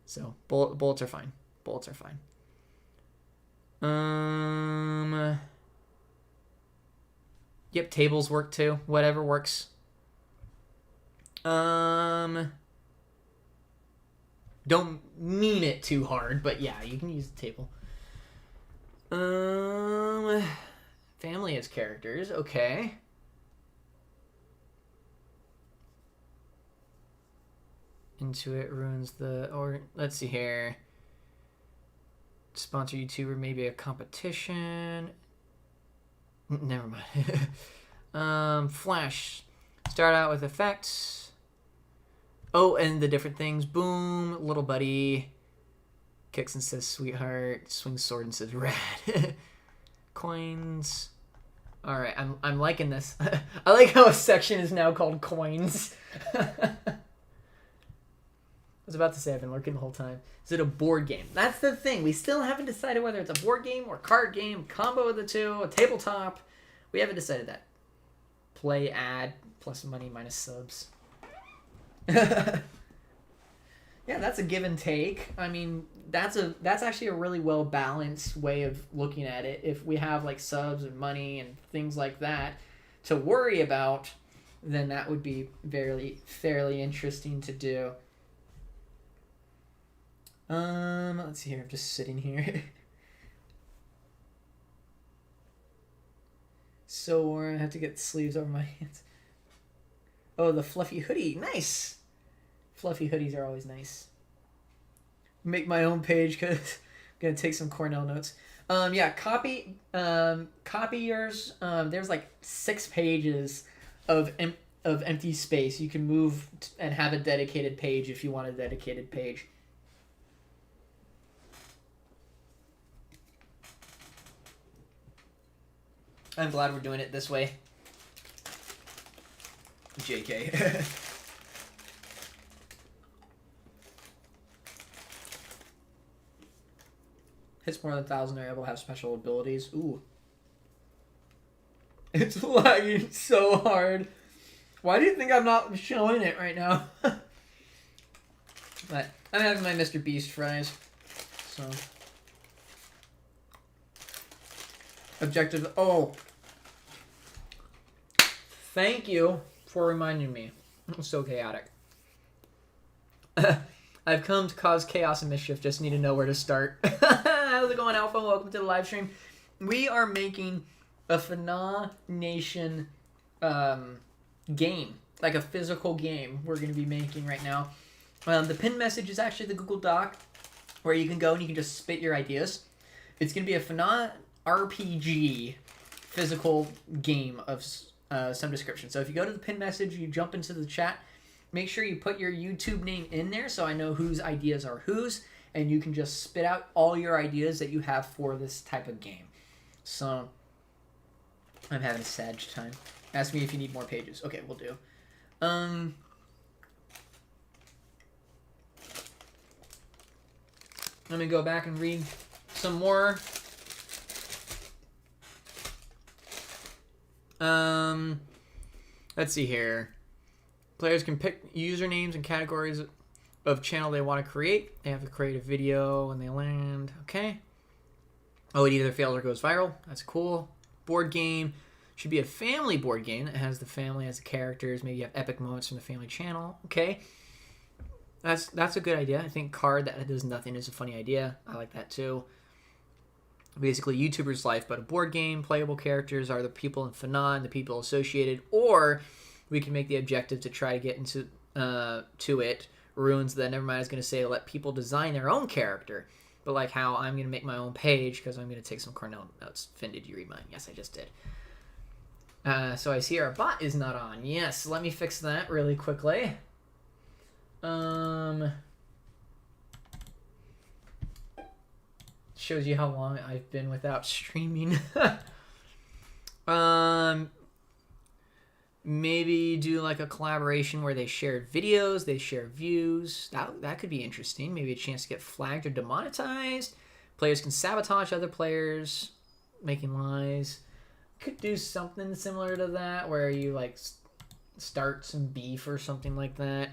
So bullets are fine. Bullets are fine. Yep, tables work too. Whatever works. Don't mean it too hard, but yeah, you can use the table. Family as characters, okay. Intuit ruins the... Or, let's see here. Sponsor YouTuber, maybe a competition. Never mind. Flash. Start out with effects. Oh, and the different things. Boom, little buddy. Kicks and says sweetheart. Swings sword and says rad. Coins. All right, I'm liking this. I like how a section is now called coins. I was about to say I've been lurking the whole time. Is it a board game? That's the thing. We still haven't decided whether it's a board game or card game, combo of the two, a tabletop. We haven't decided that. Play, add, plus money, minus subs. Yeah, that's a give and take. I mean, that's actually a really well balanced way of looking at it. If we have like subs and money and things like that to worry about, then that would be fairly interesting to do. Let's see here. I'm just sitting here. So I have to get sleeves over my hands. Oh, the fluffy hoodie. Nice. Fluffy hoodies are always nice. Make my own page because I'm going to take some Cornell notes. Yeah, copy yours. There's like 6 pages of empty space. You can move and have a dedicated page if you want a dedicated page. I'm glad we're doing it this way. JK. Hits more than 1,000 are able to have special abilities. Ooh. It's lagging so hard. Why do you think I'm not showing it right now? But I'm having my Mr. Beast fries. So. Objective. Oh. Thank you for reminding me. I'm so chaotic. I've come to cause chaos and mischief. Just need to know where to start. How's it going, Alpha? Welcome to the live stream. We are making a FNA Nation game, like a physical game we're going to be making right now. The pinned message is actually the Google Doc where you can go and you can just spit your ideas. It's going to be a FNAF RPG physical game of some description. So if you go to the pinned message, you jump into the chat, make sure you put your YouTube name in there so I know whose ideas are whose, and you can just spit out all your ideas that you have for this type of game. So I'm having a sad time. Ask me if you need more pages. Okay, we'll do. Let me go back and read some more. Let's see here. Players can pick usernames and categories of channel they want to create. They have to create a video when they land. Okay. Oh, it either fails or goes viral. That's cool. Board game. Should be a family board game that has the family as the characters. Maybe you have epic moments from the family channel. Okay. That's a good idea. I think card that does nothing is a funny idea. I like that too. Basically, YouTuber's life, but a board game. Playable characters are the people in FNAF and the people associated. Or we can make the objective to try to get into to it. Ruins that. Never mind. I was going to say let people design their own character. But like how I'm going to make my own page because I'm going to take some Cornell notes. Finn, did you read mine? Yes, I just did. So I see our bot is not on. Yes, let me fix that really quickly. Shows you how long I've been without streaming. Maybe do like a collaboration where they shared videos, they share views. That could be interesting. Maybe a chance to get flagged or demonetized. Players can sabotage other players, making lies. Could do something similar to that where you like start some beef or something like that.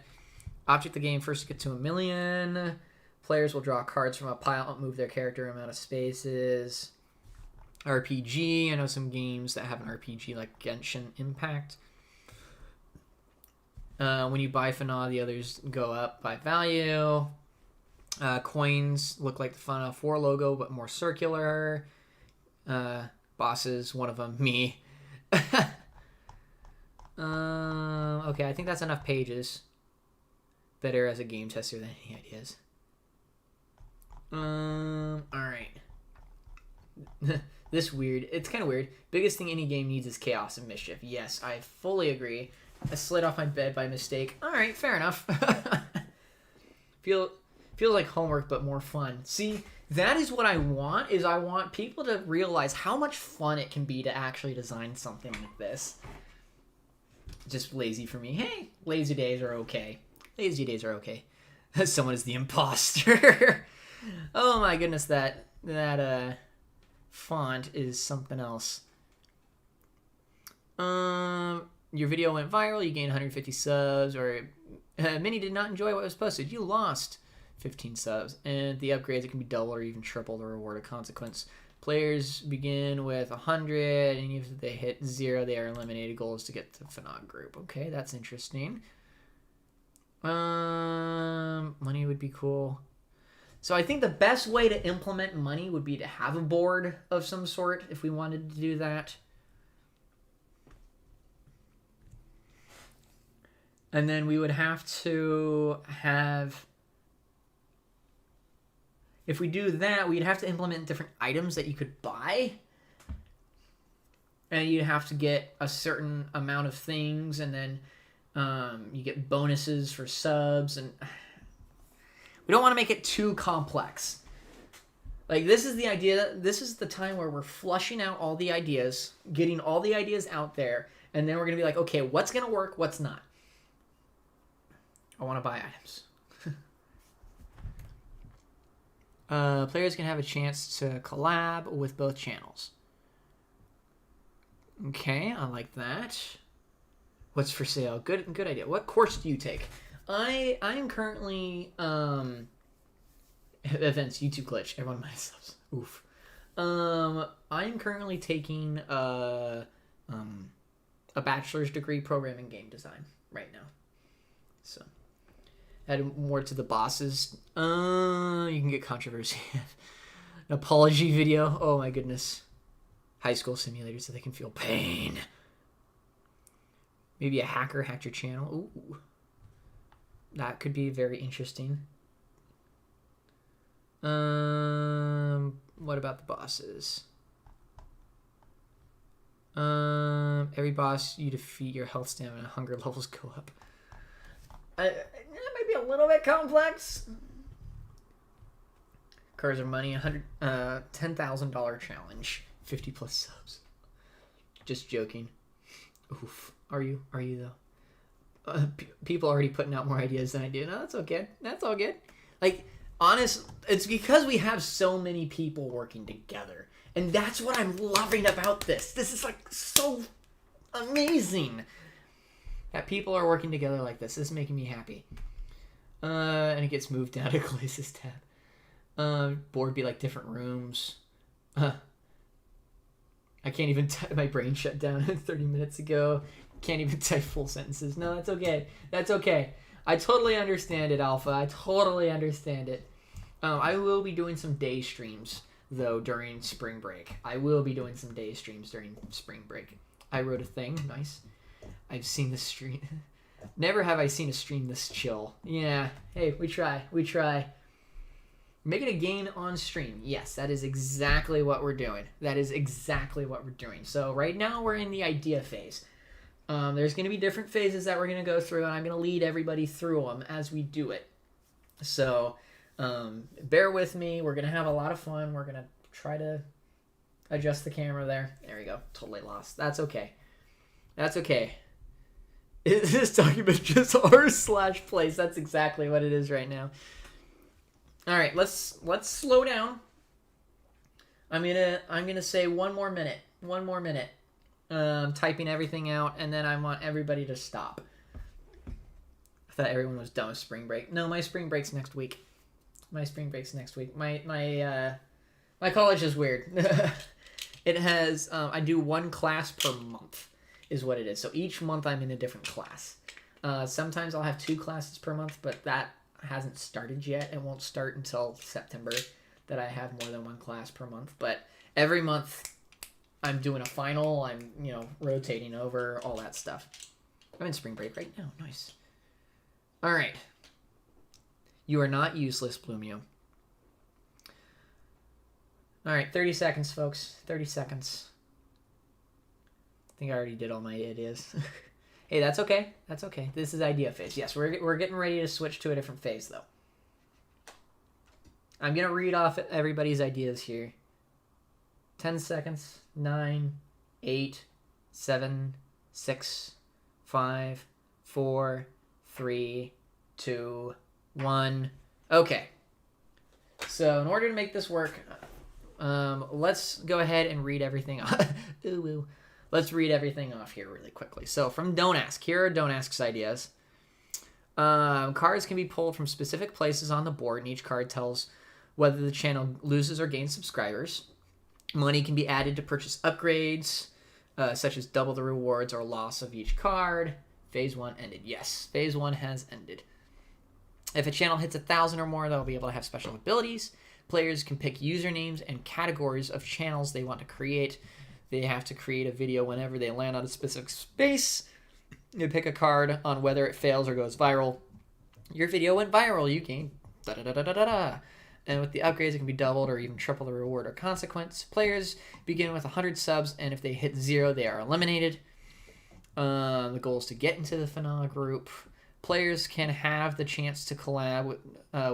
Object the game first to get to 1 million. Players will draw cards from a pile and move their character amount of spaces. RPG. I know some games that have an RPG like Genshin Impact. When you buy FNAF, the others go up by value. Coins look like the FNAF 4 logo, but more circular. Bosses, one of them, me. Okay, I think that's enough pages. Better as a game tester than any ideas. Alright. This weird. It's kind of weird. Biggest thing any game needs is chaos and mischief. Yes, I fully agree. I slid off my bed by mistake. Alright, fair enough. Feels like homework, but more fun. See, that is what I want, is I want people to realize how much fun it can be to actually design something like this. Just lazy for me. Hey, lazy days are okay. Lazy days are okay. Someone is the imposter. Oh my goodness, that font is something else. Your video went viral, you gained 150 subs, or Minnie did not enjoy what was posted. You lost 15 subs. And the upgrades, it can be double or even triple the reward of consequence. Players begin with 100, and if they hit 0, they are eliminated. Goal is to get to the FNAF group. Okay, that's interesting. Money would be cool. So I think the best way to implement money would be to have a board of some sort if we wanted to do that. And then we would have to have... If we do that, we'd have to implement different items that you could buy. And you'd have to get a certain amount of things, and then you get bonuses for subs, and we don't want to make it too complex. Like, this is the idea. This is the time where we're flushing out all the ideas, getting all the ideas out there, and then we're going to be like, okay, what's going to work, what's not? I want to buy items. Players can have a chance to collab with both channels. Okay, I like that. What's for sale? Good idea. What course do you take? I am currently events, YouTube glitch. Everyone minus subs. Oof. I'm currently taking a bachelor's degree program in game design right now. So add more to the bosses. You can get controversy. An apology video. Oh my goodness. High school simulators so they can feel pain. Maybe a hacker hacked your channel. Ooh. That could be very interesting. What about the bosses? Every boss you defeat, your health, stamina, and hunger levels go up. That might be a little bit complex. Cars or money, $10,000 challenge, 50 plus subs. Just joking. Oof. Are you though? People already putting out more ideas than I do. No, that's okay. That's all good. Like, honest, it's because we have so many people working together. And that's what I'm loving about this. This is like so amazing that people are working together like this. This is making me happy. And it gets moved down to Glaze's tab. Board be like different rooms. I can't even my brain shut down 30 minutes ago. Can't even type full sentences. No, that's okay. That's okay. I totally understand it, Alpha. I totally understand it. I will be doing some day streams, though, during spring break. I will be doing some day streams during spring break. I wrote a thing. Nice. I've seen the stream. Never have I seen a stream this chill. Yeah. Hey, we try. We try. Making a game on stream. Yes, that is exactly what we're doing. That is exactly what we're doing. So right now we're in the idea phase. There's going to be different phases that we're going to go through, and I'm going to lead everybody through them as we do it. So bear with me. We're going to have a lot of fun. We're going to try to adjust the camera there. There we go. Totally lost. That's okay. That's okay. Is this document just r/place? That's exactly what it is right now. All right, let's slow down. I'm gonna say one more minute. One more minute. Typing everything out, and then I want everybody to stop. I thought everyone was done with spring break. No, my spring break's next week. My spring break's next week. My college is weird. It has I do one class per month, is what it is. So each month I'm in a different class. Sometimes I'll have 2 classes per month, but that hasn't started yet. It won't start until September that I have more than 1 class per month. But every month I'm doing a final. I'm, rotating over, all that stuff. I'm in spring break right now. Nice. All right. You are not useless, Bloomio. All right, 30 seconds, folks. 30 seconds. I think I already did all my ideas. Hey, that's okay. That's okay. This is idea phase. Yes, we're getting ready to switch to a different phase, though. I'm going to read off everybody's ideas here. 10 seconds. 9, 8, 7, 6, 5, 4, 3, 2, 1. Okay. So in order to make this work, let's go ahead and read everything off. Ooh. Let's read everything off here really quickly. So from Don't Ask. Here are Don't Ask's ideas. Cards can be pulled from specific places on the board, and each card tells whether the channel loses or gains subscribers. Money can be added to purchase upgrades, such as double the rewards or loss of each card. Phase 1 ended. Yes, Phase 1 has ended. If a channel hits 1,000 or more, they'll be able to have special abilities. Players can pick usernames and categories of channels they want to create. They have to create a video whenever they land on a specific space. You pick a card on whether it fails or goes viral. Your video went viral. You gain da-da-da-da-da-da. And with the upgrades, it can be doubled or even triple the reward or consequence. Players begin with 100 subs, and if they hit 0, they are eliminated. The goal is to get into the finale group. Players can have the chance to collab,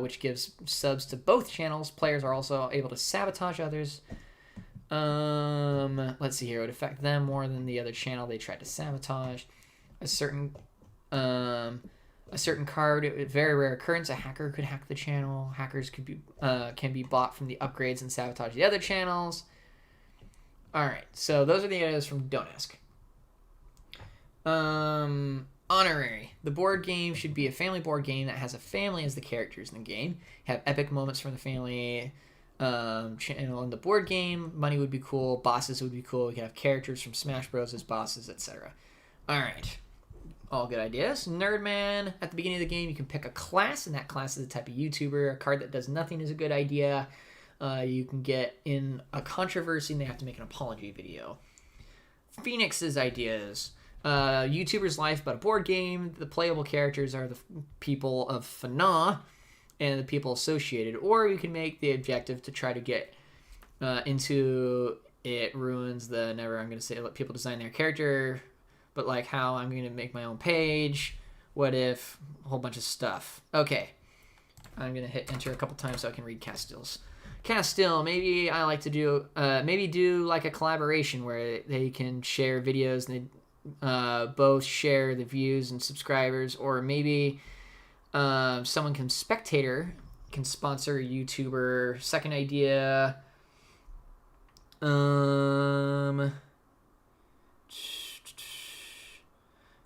which gives subs to both channels. Players are also able to sabotage others. Let's see here. It would affect them more than the other channel they tried to sabotage. A certain card, very rare occurrence. A hacker could hack the channel. Hackers can be bought from the upgrades and sabotage the other channels. All right. So those are the ideas from Don't Ask. Honorary. The board game should be a family board game that has a family as the characters in the game. Have epic moments from the family channel in the board game. Money would be cool. Bosses would be cool. We could have characters from Smash Bros. As bosses, etc. All right. All good ideas. Nerdman. At the beginning of the game, you can pick a class, and that class is the type of YouTuber. A card that does nothing is a good idea. You can get in a controversy, and they have to make an apology video. Phoenix's ideas. YouTuber's life about a board game. The playable characters are the people of FNA and the people associated. Or you can make the objective to try to get into it ruins the never. I'm going to say let people design their character, but like how I'm going to make my own page. What if a whole bunch of stuff. Okay. I'm going to hit enter a couple times so I can read Castile's. Castile, maybe I like to do, maybe do like a collaboration where they can share videos and they both share the views and subscribers, or maybe someone spectator can sponsor a YouTuber. Second idea,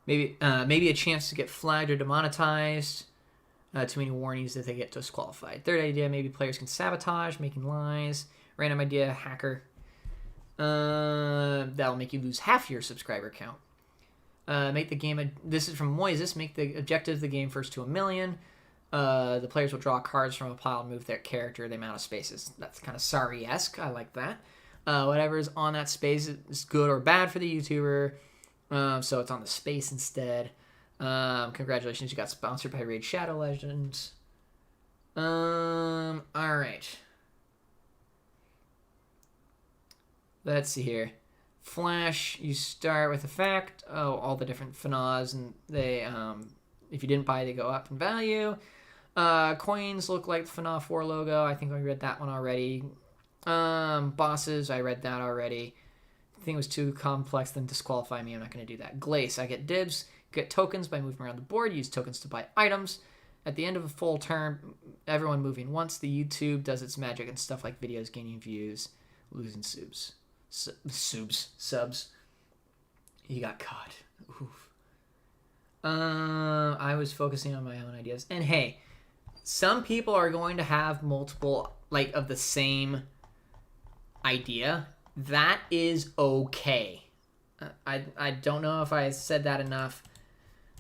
maybe a chance to get flagged or demonetized. Too many warnings that they get disqualified. Third idea, maybe players can sabotage, making lies. Random idea, hacker. That'll make you lose half your subscriber count. Make the game, this is from Moises, make the objective of the game first to 1 million. The players will draw cards from a pile and move their character the amount of spaces. That's kind of sorry-esque. I like that. Whatever is on that space is good or bad for the YouTuber. So it's on the space instead. Congratulations, you got sponsored by Raid Shadow Legends. Alright. Let's see here. Flash, you start with a fact. Oh, all the different FNAs, and they, if you didn't buy, they go up in value. Coins look like the FNA 4 logo. I think I read that one already. Bosses, I read that already. I think it was too complex, then disqualify me. I'm not going to do that. Glace, I get dibs. Get tokens by moving around the board. Use tokens to buy items. At the end of a full turn, everyone moving once. The YouTube does its magic and stuff like videos gaining views, losing subs. Subs. You got caught. Oof. I was focusing on my own ideas. And hey, some people are going to have multiple, like, of the same idea. That is okay. I don't know if I said that enough.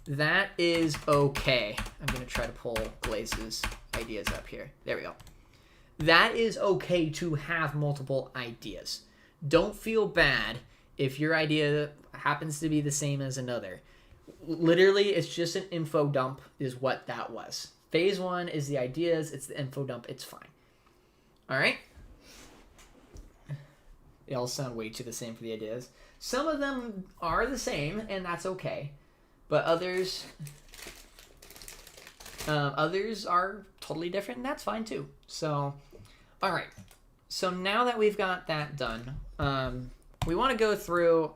That is okay. I'm going to try to pull Glaze's ideas up here. There we go. That is okay to have multiple ideas. Don't feel bad if your idea happens to be the same as another. Literally, it's just an info dump is what that was. Phase 1 is the ideas. It's the info dump. It's fine. All right? They all sound way too the same for the ideas. Some of them are the same, and that's okay. But others are totally different, and that's fine too. So, all right. So now that we've got that done, we want to go through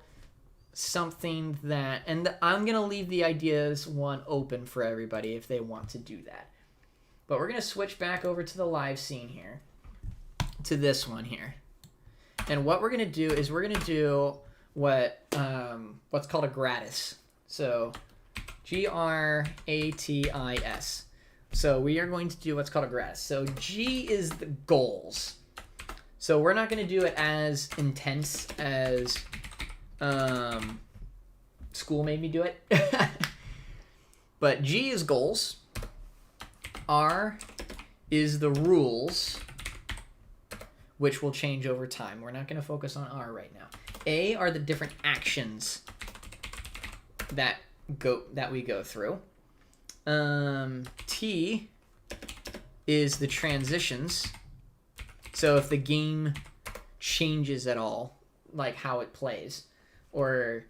something that, and I'm going to leave the ideas one open for everybody if they want to do that. But we're going to switch back over to the live scene here, to this one here. And what we're going to do is we're going to do what's called a gratis. So gratis. So we are going to do what's called a gratis. So G is the goals. So we're not going to do it as intense as school made me do it. But G is goals. R is the rules, which will change over time. We're not going to focus on R right now. A are the different actions that we go through. T is the transitions. So if the game changes at all, like how it plays, or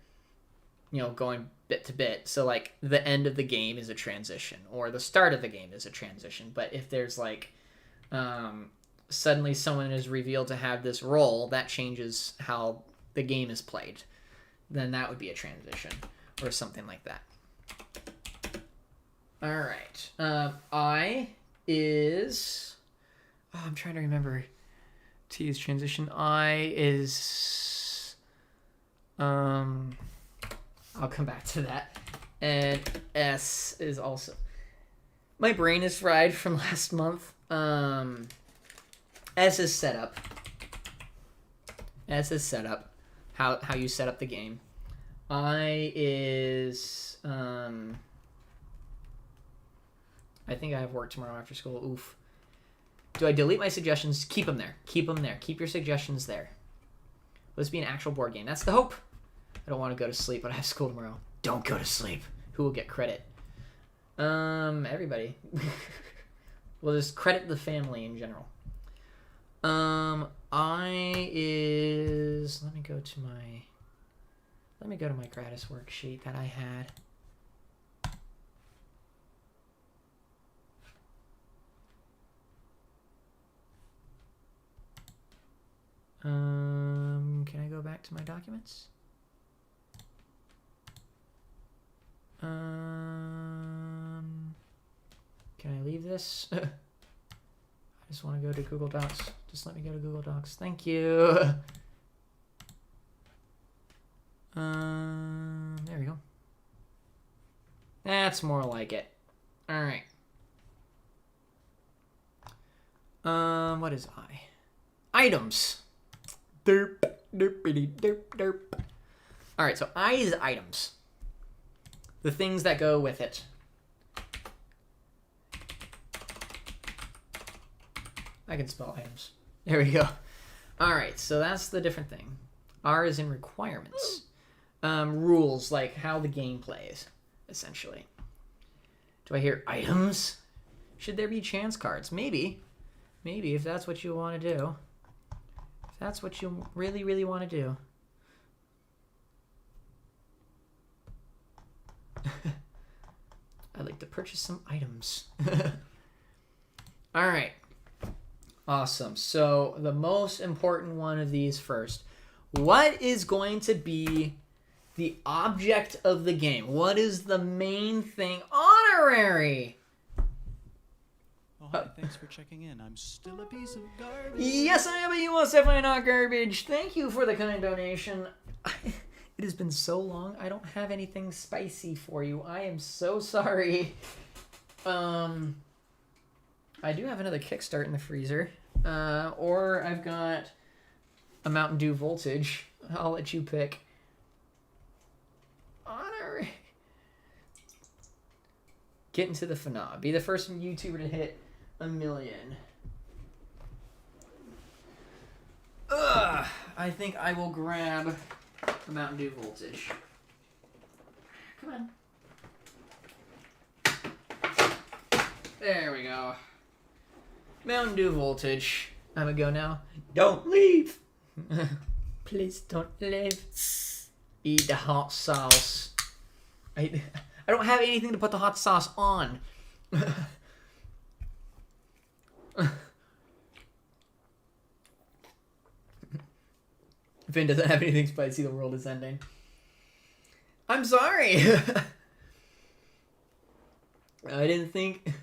going bit to bit. So like the end of the game is a transition, or the start of the game is a transition. But if there's like suddenly someone is revealed to have this role, that changes how the game is played. Then that would be a transition or something like that. All right. I is... Oh, I'm trying to remember. T is transition. I is... I'll come back to that. And S is also... My brain is fried from last month. S is setup. S is setup. How you set up the game. I is... I think I have work tomorrow after school. Oof. Do I delete my suggestions? Keep them there. Keep them there. Keep your suggestions there. Let's be an actual board game. That's the hope. I don't want to go to sleep, but I have school tomorrow. Don't go to sleep. Who will get credit? Everybody. We'll just credit the family in general. Let me go to my gratis worksheet that I had. Can I go back to my documents? Can I leave this? I just want to go to Google Docs. Just let me go to Google Docs. Thank you. There we go. That's more like it. All right. What is I? Items. Derp, derpity, derp, derp. All right, so I is items. The things that go with it. I can spell items. There we go. All right, so that's the different thing. R is in requirements. Rules, like how the game plays, essentially. Do I hear items? Should there be chance cards? Maybe. Maybe, if that's what you want to do. If that's what you really, really want to do. I'd like to purchase some items. All right. Awesome. So the most important one of these first. What is going to be the object of the game? What is the main thing? Honorary! Oh, hi, thanks for checking in. I'm still a piece of garbage. Yes, I am, but you most definitely not garbage. Thank you for the kind donation. It has been so long. I don't have anything spicy for you. I am so sorry. I do have another Kickstart in the freezer. Or I've got a Mountain Dew Voltage. I'll let you pick. Honor. Get into the finale. Be the first YouTuber to hit 1 million. Ugh. I think I will grab the Mountain Dew Voltage. Come on. There we go. Mountain Dew Voltage. I'm gonna go now. Don't leave. Please don't leave. Eat the hot sauce. I don't have anything to put the hot sauce on. Finn doesn't have anything spicy. The world is ending. I'm sorry. I didn't think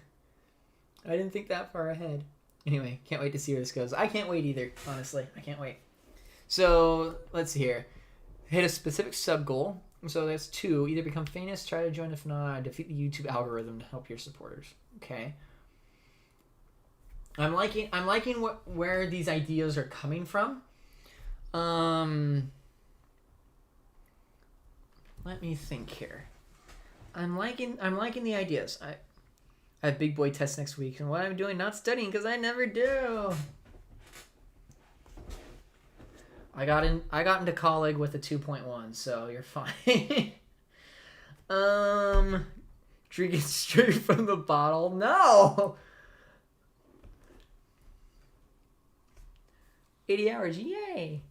that far ahead. Anyway, can't wait to see where this goes. I can't wait either, honestly. I can't wait. So, let's see here. Hit a specific sub-goal. So that's 2. Either become famous, try to join the finale, defeat the YouTube algorithm to help your supporters. Okay. I'm liking where these ideas are coming from. Let me think here. I'm liking the ideas. I have big boy test next week, and what I'm doing, not studying, because I never do. I got into college with a 2.1, so you're fine. Drinking straight from the bottle? No. 80 hours, yay!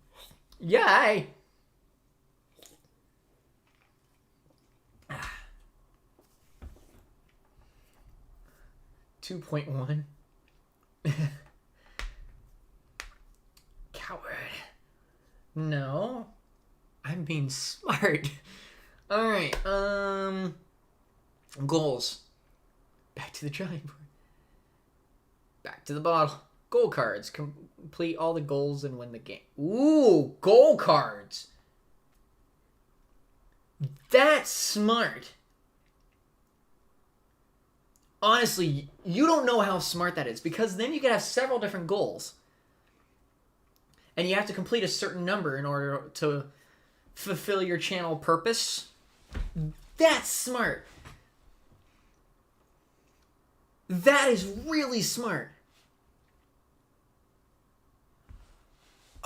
Yay! 2.1. Coward. No. I'm being smart. Alright, goals. Back to the drawing board. Back to the bottle. Goal cards. Complete all the goals and win the game. Ooh, goal cards. That's smart. Honestly, you don't know how smart that is, because then you can have several different goals. And you have to complete a certain number in order to fulfill your channel purpose. That's smart. That is really smart.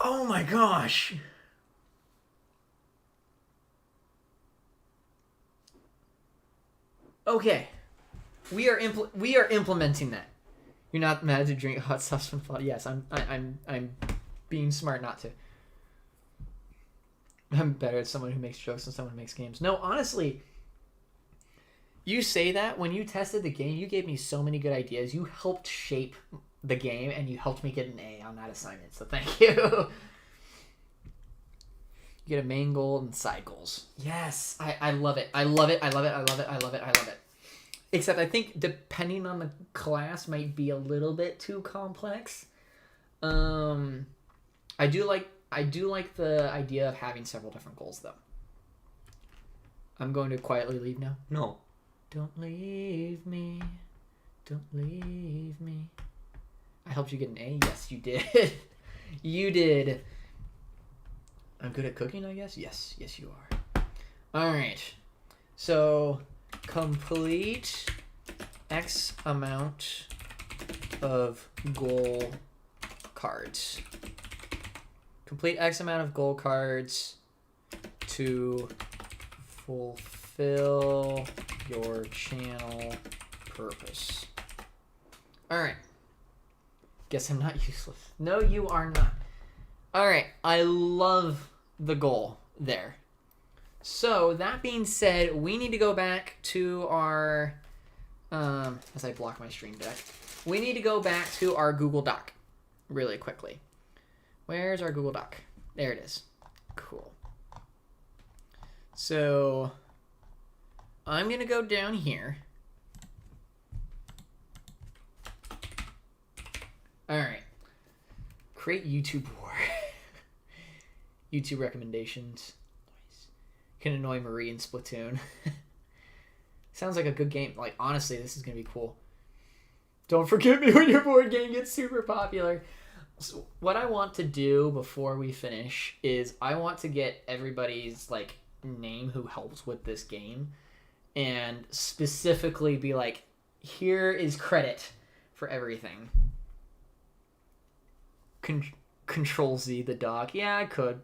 Oh my gosh. Okay. We are implementing that. You're not mad to drink hot sauce from fall. Yes, I'm being smart not to. I'm better at someone who makes jokes than someone who makes games. No, honestly, you say that when you tested the game, you gave me so many good ideas. You helped shape the game, and you helped me get an A on that assignment. So thank you. You get a main goal and side goals. Yes, I love it. I love it. I love it. I love it. I love it. I love it. Except I think depending on the class might be a little bit too complex. I do like the idea of having several different goals though. I'm going to quietly leave now. No. Don't leave me. Don't leave me. I helped you get an A. Yes, you did. You did. I'm good at cooking, I guess. Yes, you are. All right. So complete X amount of goal cards. Complete X amount of goal cards to fulfill your channel purpose. All right. Guess I'm not useless. No, you are not. All right. I love the goal there. So that being said, we need to go back to our, as I block my stream deck, we need to go back to our Google Doc really quickly. Where's our Google Doc? There it is. Cool. So I'm going to go down here. All right. Create YouTube war. YouTube recommendations. Can annoy Marie in Splatoon. Sounds like a good game. Like, honestly, this is going to be cool. Don't forget me when your board game gets super popular. So what I want to do before we finish is I want to get everybody's, like, name who helps with this game and specifically be like, here is credit for everything. Control Z the dog. Yeah, I could.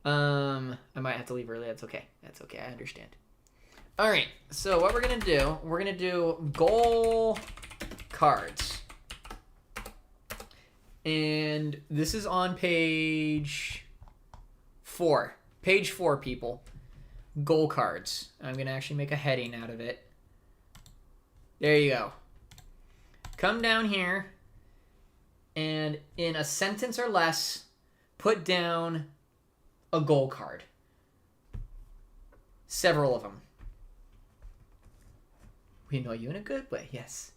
I might have to leave early. That's okay. That's okay. I understand. All right. So what we're going to do goal cards. And this is on page 4. Page 4, people. Goal cards. I'm going to actually make a heading out of it. There you go. Come down here and in a sentence or less, put down a goal card. Several of them. We know you in a good way, yes.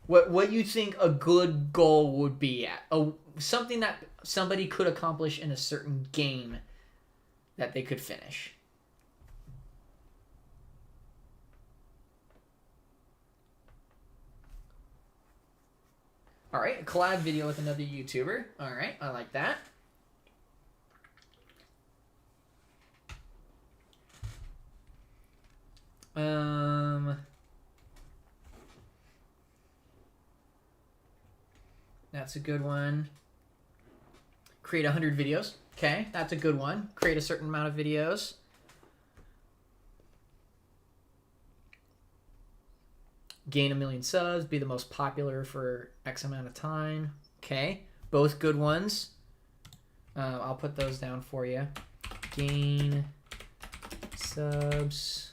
What you think a good goal would be at. Something that somebody could accomplish in a certain game that they could finish. All right, a collab video with another YouTuber. All right, I like that. That's a good one. Create 100 videos. Okay, that's a good one. Create a certain amount of videos. Gain 1 million subs. Be the most popular for X amount of time. Okay, both good ones. I'll put those down for you. Gain subs.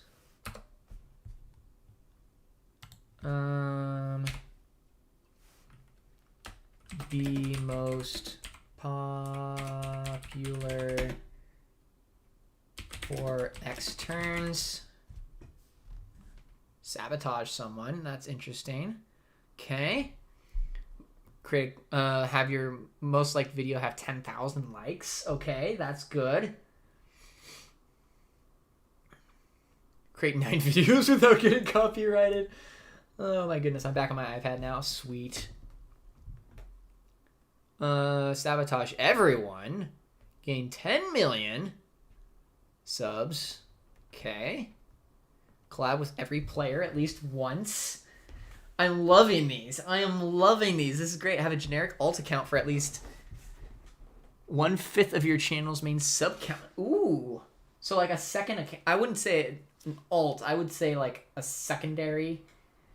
Be most popular for X turns. Sabotage someone. That's interesting. Okay. Create. Have your most liked video have 10,000 likes. Okay, that's good. Create 9 videos without getting copyrighted. Oh my goodness, I'm back on my iPad now. Sweet. Sabotage everyone. Gain 10 million subs. Okay. Collab with every player at least once. I'm loving these. I am loving these. This is great. Have a generic alt account for at least 1/5 of your channel's main sub count. Ooh. So like a second account. I wouldn't say an alt. I would say like a secondary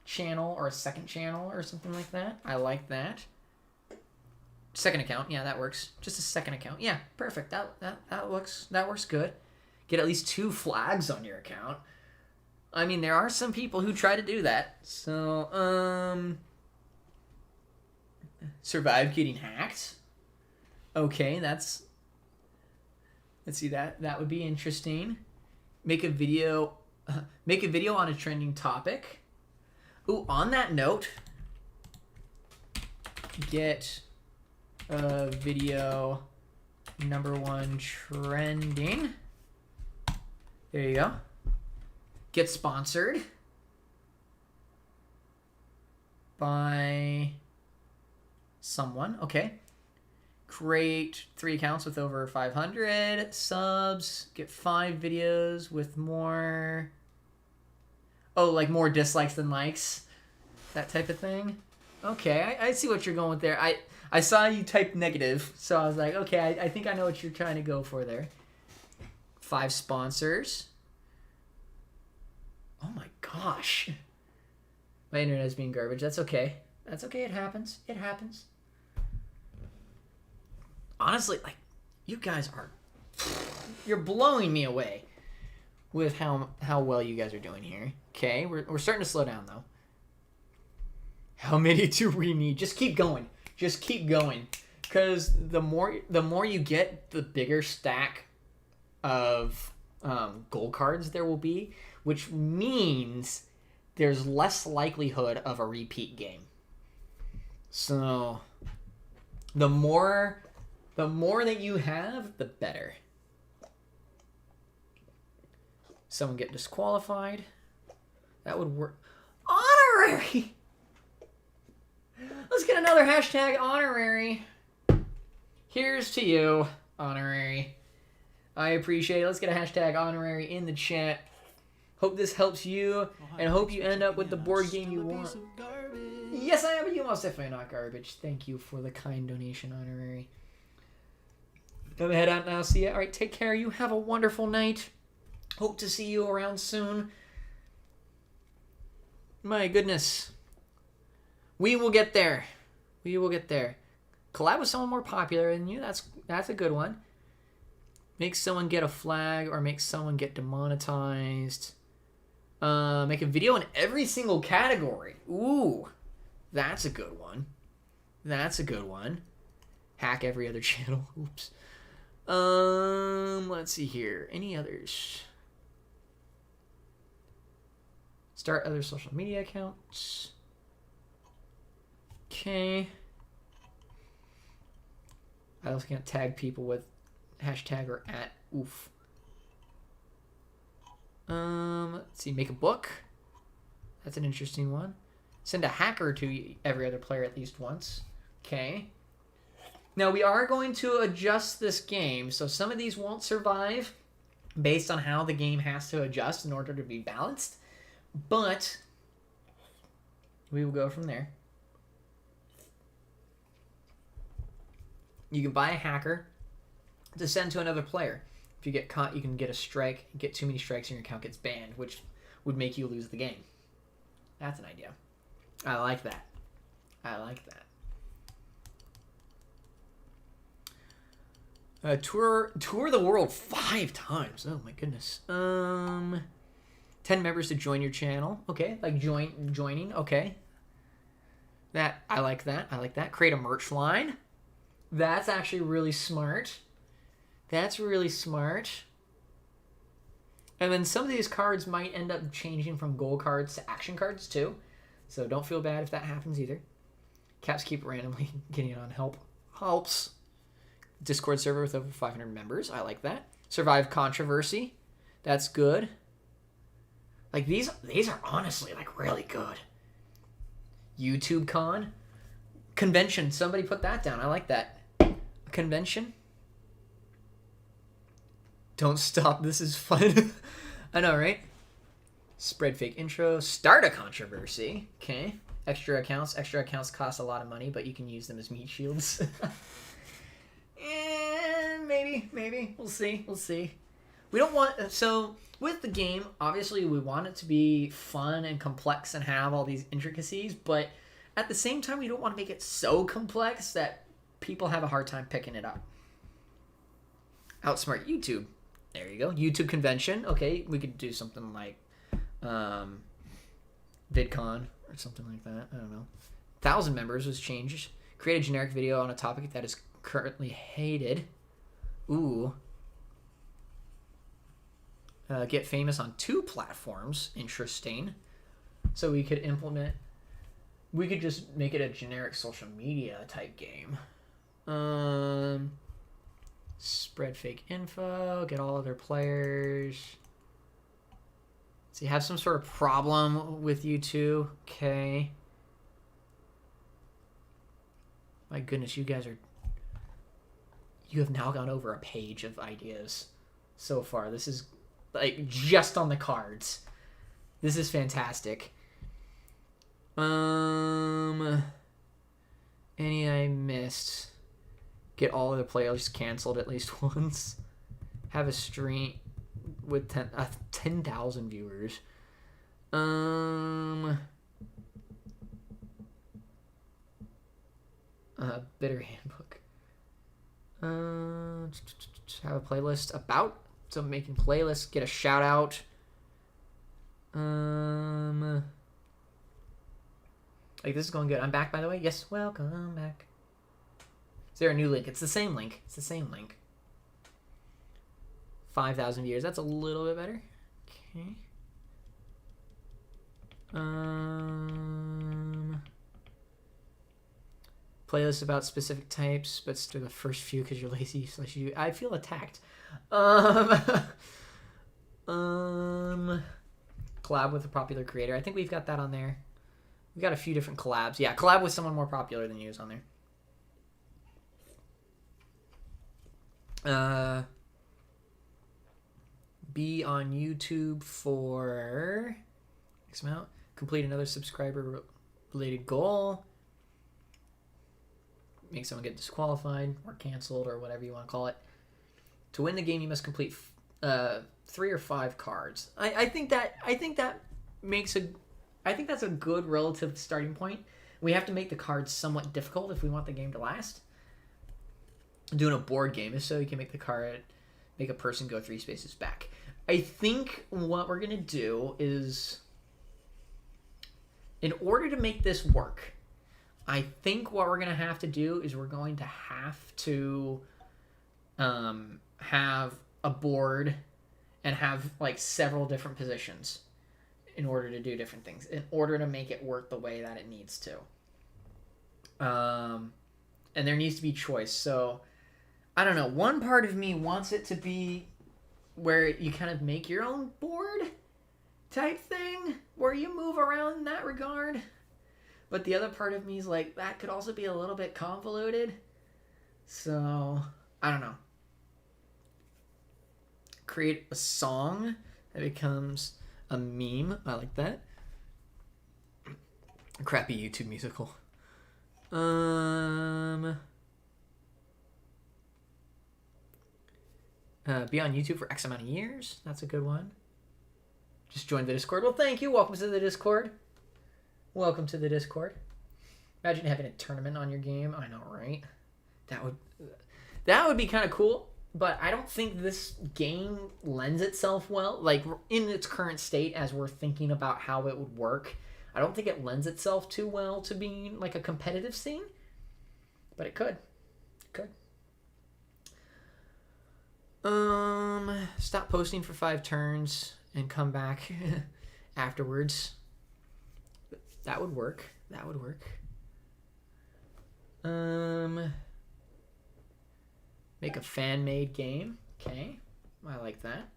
channel or a second channel or something like that. I like that. Second account. Yeah, that works. Just a second account. Yeah, perfect. That works good. Get at least 2 flags on your account. I mean, there are some people who try to do that. So, survive getting hacked. Okay, let's see that. That would be interesting. Make a video on a trending topic. Ooh, on that note, get a video #1 trending. There you go. Get sponsored by someone. Okay. Create 3 accounts with over 500 subs. Get 5 videos with more... Oh, like more dislikes than likes. That type of thing. Okay, I see what you're going with there. I saw you type negative, so I was like, okay, I think I know what you're trying to go for there. 5 sponsors. Oh my gosh. My internet is being garbage. That's okay. That's okay. It happens. It happens. Honestly, like, you guys are... You're blowing me away with how well you guys are doing here. Okay, we're starting to slow down, though. How many do we need? Just keep going. Just keep going. Because the more you get, the bigger stack of gold cards there will be, which means there's less likelihood of a repeat game. So the more that you have, the better. Someone get disqualified. That would work. Honorary! Let's get another hashtag honorary. Here's to you, honorary. I appreciate it. Let's get a hashtag honorary in the chat. Hope this helps you, and hope you end up with the board game you want. Yes, I am, but you most definitely not garbage. Thank you for the kind donation, honorary. Gonna head out now. See ya. All right, take care. You have a wonderful night. Hope to see you around soon. My goodness. We will get there. We will get there. Collab with someone more popular than you. That's a good one. Make someone get a flag or make someone get demonetized. Make a video in every single category. Ooh, that's a good one. That's a good one. Hack every other channel. Oops. Let's see here. Any others? Start other social media accounts. Okay. I also can't tag people with hashtag or @ oof. Let's see. Make a book. That's an interesting one. Send a hacker to every other player at least once. Okay. Now we are going to adjust this game, so some of these won't survive based on how the game has to adjust in order to be balanced, but we will go from there. You can buy a hacker to send to another player. If you get caught, you can get a strike. Get too many strikes and your account gets banned, which would make you lose the game. That's an idea. I like that. I like that. Tour the world 5 times. Oh my goodness. 10 members to join your channel. Okay, like joining. Okay. That I like that. I like that. Create a merch line. That's actually really smart. That's really smart. And then some of these cards might end up changing from gold cards to action cards too. So don't feel bad if that happens either. Caps keep randomly getting on helps. Discord server with over 500 members. I like that. Survive controversy. That's good. Like these are honestly like really good. YouTube con. Convention. Somebody put that down. I like that. Convention. Don't stop. This is fun. I know, right? Spread fake intro. Start a controversy. Okay. Extra accounts. Extra accounts cost a lot of money, but you can use them as meat shields. And maybe. We'll see. We don't want... So, with the game, obviously we want it to be fun and complex and have all these intricacies, but at the same time, we don't want to make it so complex that people have a hard time picking it up. Outsmart YouTube. There you go. YouTube convention. Okay, we could do something like VidCon or something like that. I don't know. 1,000 members was changed. Create a generic video on a topic that is currently hated. Ooh. Get famous on 2 platforms. Interesting. So we could implement... We could just make it a generic social media type game. Spread fake info. Get all other players. So you have some sort of problem with you two. Okay. My goodness, you guys are... You have now gone over a page of ideas so far. This is like just on the cards. This is fantastic. Any I missed? Get all of the players canceled at least once. Have a stream with 10,000 viewers. Bitter handbook. Have a playlist about. So making playlists. Get a shout out. Like, this is going good. I'm back, by the way. Yes, welcome back. Is there a new link? It's the same link. It's the same link. 5,000 viewers. That's a little bit better. Okay. Playlist about specific types, but still the first few because you're lazy. I feel attacked. Collab with a popular creator. I think we've got that on there. We've got a few different collabs. Yeah, collab with someone more popular than you is on there. Be on YouTube for X amount. Complete another subscriber related goal. Make someone get disqualified or canceled or whatever you want to call it. To win the game, you must complete 3 or 5 cards. I think that makes a... I think that's a good relative starting point. We have to make the cards somewhat difficult if we want the game to last. Doing a board game is so you can make a person go 3 spaces back. I think what we're going to do is, in order to make this work, I think what we're going to have to do is we're going to have to have a board and have like several different positions in order to do different things, in order to make it work the way that it needs to. And there needs to be choice. So, I don't know. One part of me wants it to be where you kind of make your own board type thing, where you move around in that regard. But the other part of me is like, that could also be a little bit convoluted. So, I don't know. Create a song that becomes a meme. I like that. A crappy YouTube musical. Be on YouTube for X amount of years. That's a good one. Just join the Discord. Well, thank you. Welcome to the Discord. Welcome to the Discord. Imagine having a tournament on your game. I know, right? That would be kind of cool. But I don't think this game lends itself well. Like, in its current state, as we're thinking about how it would work, I don't think it lends itself too well to being like a competitive scene. But it could. It could. Stop posting for 5 turns and come back afterwards. That would work. That would work. Make a fan-made game. Okay. I like that.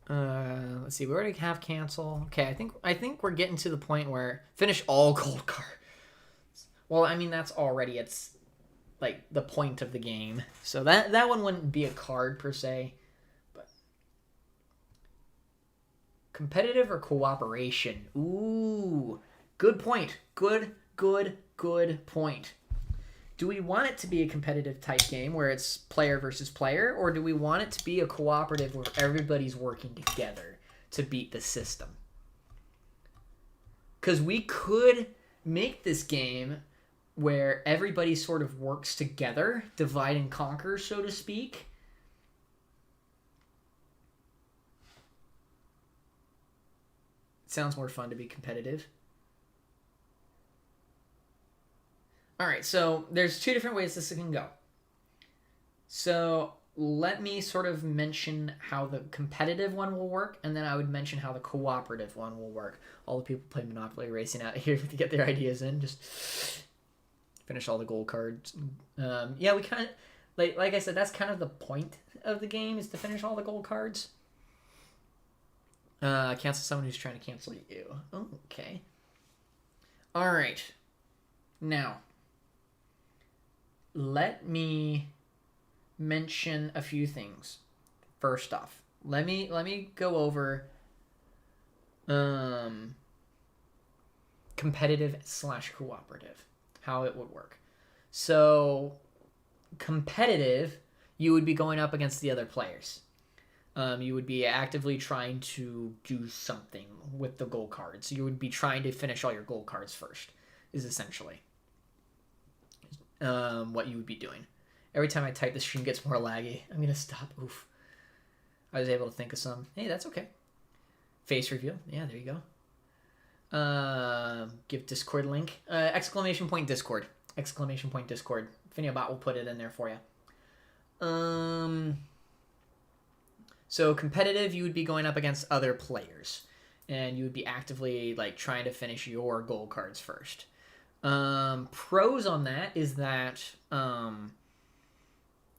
Let's see. We already have cancel. Okay, I think we're getting to the point where finish all gold cards. Well, I mean, that's already... It's like the point of the game. So that one wouldn't be a card per se. But competitive or cooperation? Ooh, good point. Good point. Do we want it to be a competitive type game where it's player versus player, or do we want it to be a cooperative where everybody's working together to beat the system? Because we could make this game where everybody sort of works together, divide and conquer, so to speak. It sounds more fun to be competitive. Alright, so there's two different ways this can go. So let me sort of mention how the competitive one will work, and then I would mention how the cooperative one will work. All the people play Monopoly racing out here to get their ideas in. Just finish all the gold cards. Yeah, we kind of... Like I said, that's kind of the point of the game, is to finish all the gold cards. Cancel someone who's trying to cancel you. Oh, okay. Alright. Now... let me mention a few things. First off, let me go over competitive / cooperative, how it would work. So competitive, you would be going up against the other players. You would be actively trying to do something with the gold cards. You would be trying to finish all your gold cards first, is essentially what you would be doing. Every time I type, the stream gets more laggy. I'm gonna stop. Oof. I was able to think of some. Hey, that's okay. Face reveal. Yeah, there you go. Give Discord link. Exclamation point Discord. Exclamation point Discord. Finiobot will put it in there for you. So competitive, you would be going up against other players, and you would be actively like trying to finish your gold cards first. Pros on that is that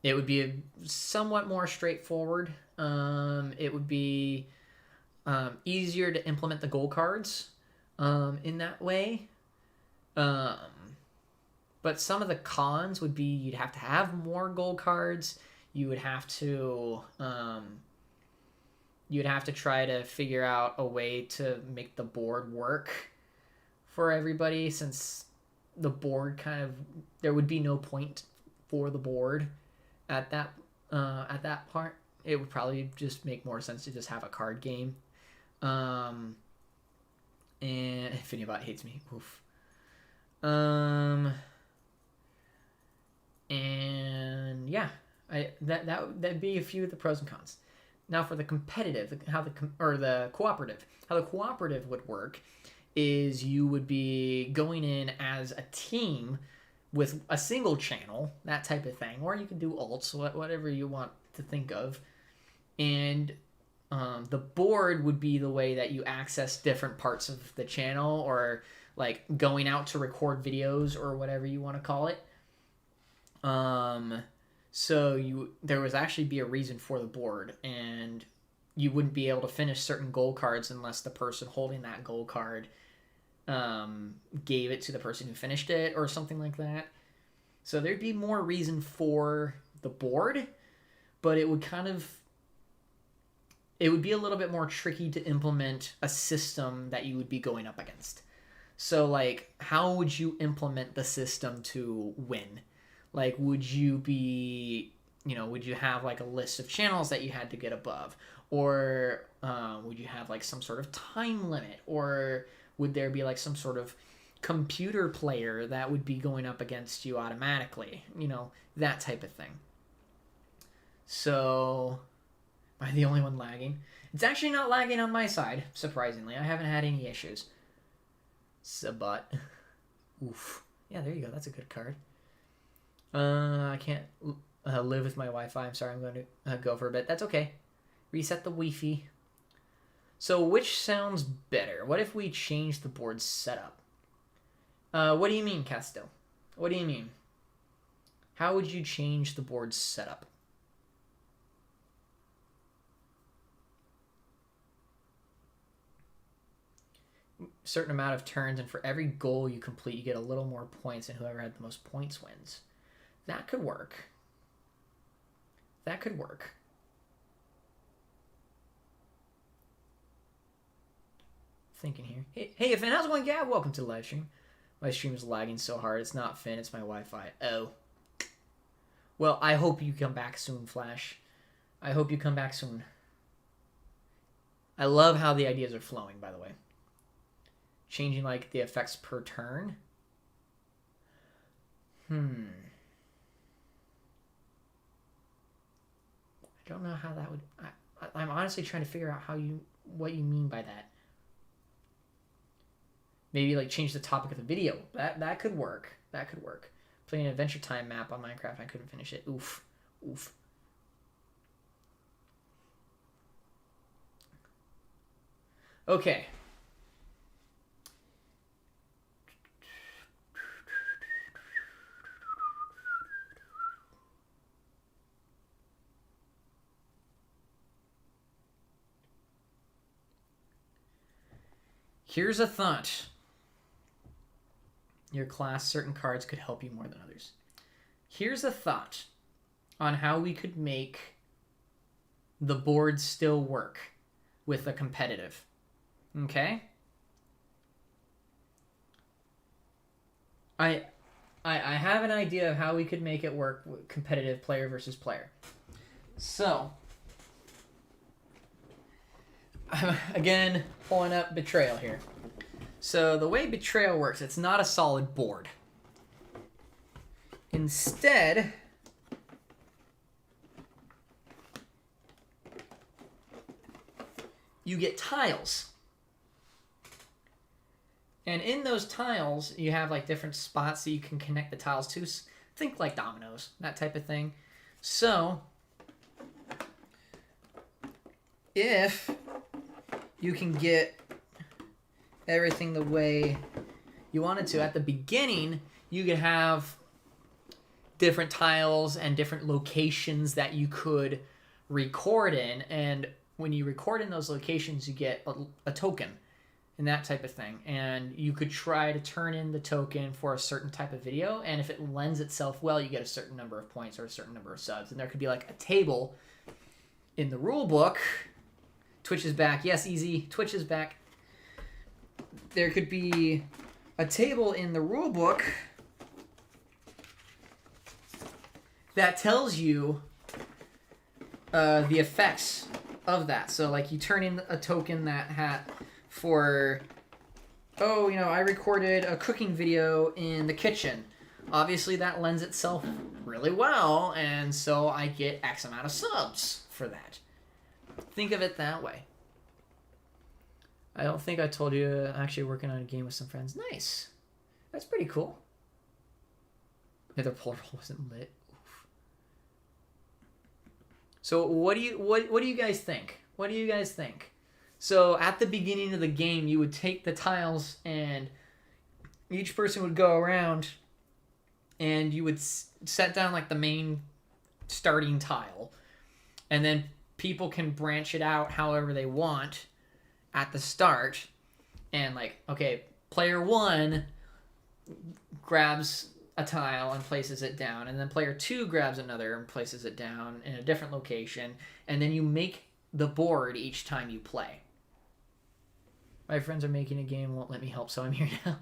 it would be somewhat more straightforward. It would be easier to implement the gold cards in that way. But some of the cons would be you'd have to have more gold cards. You would have to try to figure out a way to make the board work for everybody, since the board there would be no point for the board at that part. It would probably just make more sense to just have a card game. And Finiobot hates me. Oof. And yeah, that'd be a few of the pros and cons. Now for the competitive, the cooperative, how the cooperative would work is you would be going in as a team with a single channel, that type of thing, or you can do alts, whatever you want to think of, and the board would be the way that you access different parts of the channel, or like going out to record videos or whatever you want to call it. So there was actually be a reason for the board, and you wouldn't be able to finish certain gold cards unless the person holding that gold card gave it to the person who finished it or something like that. So there'd be more reason for the board, but it would be a little bit more tricky to implement a system that you would be going up against. So like, how would you implement the system to win? Like, would you have like a list of channels that you had to get above? Or would you have like some sort of time limit? Or would there be like some sort of computer player that would be going up against you automatically? That type of thing. So, am I the only one lagging? It's actually not lagging on my side, surprisingly. I haven't had any issues. Sabat. Oof. Yeah, there you go. That's a good card. I can't live with my Wi-Fi. I'm sorry, I'm going to go for a bit. That's okay. Reset the Wi-Fi. So which sounds better? What if we change the board setup? What do you mean, Casto? What do you mean? How would you change the board setup? Certain amount of turns, and for every goal you complete, you get a little more points, and whoever had the most points wins. That could work. That could work. Thinking here. Hey, Finn, how's it going, Gab? Welcome to the live stream. My stream is lagging so hard. It's not Finn, it's my Wi-Fi. Oh. Well, I hope you come back soon, Flash. I hope you come back soon. I love how the ideas are flowing, by the way. Changing, like, the effects per turn. I don't know how that would... I'm honestly trying to figure out what you mean by that. Maybe, like, change the topic of the video. That could work. That could work. Playing an Adventure Time map on Minecraft, I couldn't finish it. Oof. Oof. Okay. Here's a thought. Your class, certain cards could help you more than others. Here's a thought on how we could make the board still work with a competitive. Okay? I have an idea of how we could make it work with competitive player versus player. So, again, pulling up Betrayal here. So the way Betrayal works, it's not a solid board. Instead, you get tiles. And in those tiles, you have like different spots that you can connect the tiles to. Think like dominoes, that type of thing. So, if you can get everything the way you want it to, at the beginning, you could have different tiles and different locations that you could record in. And when you record in those locations, you get a token and that type of thing. And you could try to turn in the token for a certain type of video. And if it lends itself well, you get a certain number of points or a certain number of subs. And there could be like a table in the rule book. Twitch is back. Yes, easy. Twitch is back. There could be a table in the rule book that tells you the effects of that. So, like, you turn in a token that had for, oh, you know, I recorded a cooking video in the kitchen. Obviously, that lends itself really well, and so I get X amount of subs for that. Think of it that way. I don't think I told you I'm actually working on a game with some friends. Nice. That's pretty cool. Nether portal wasn't lit. Oof. So what do you guys think? What do you guys think? So at the beginning of the game, you would take the tiles and each person would go around and you would set down like the main starting tile, and then people can branch it out however they want at the start. And like, okay, player 1 grabs a tile and places it down, and then player 2 grabs another and places it down in a different location, and then you make the board each time you play. My friends are making a game, won't let me help, so I'm here now.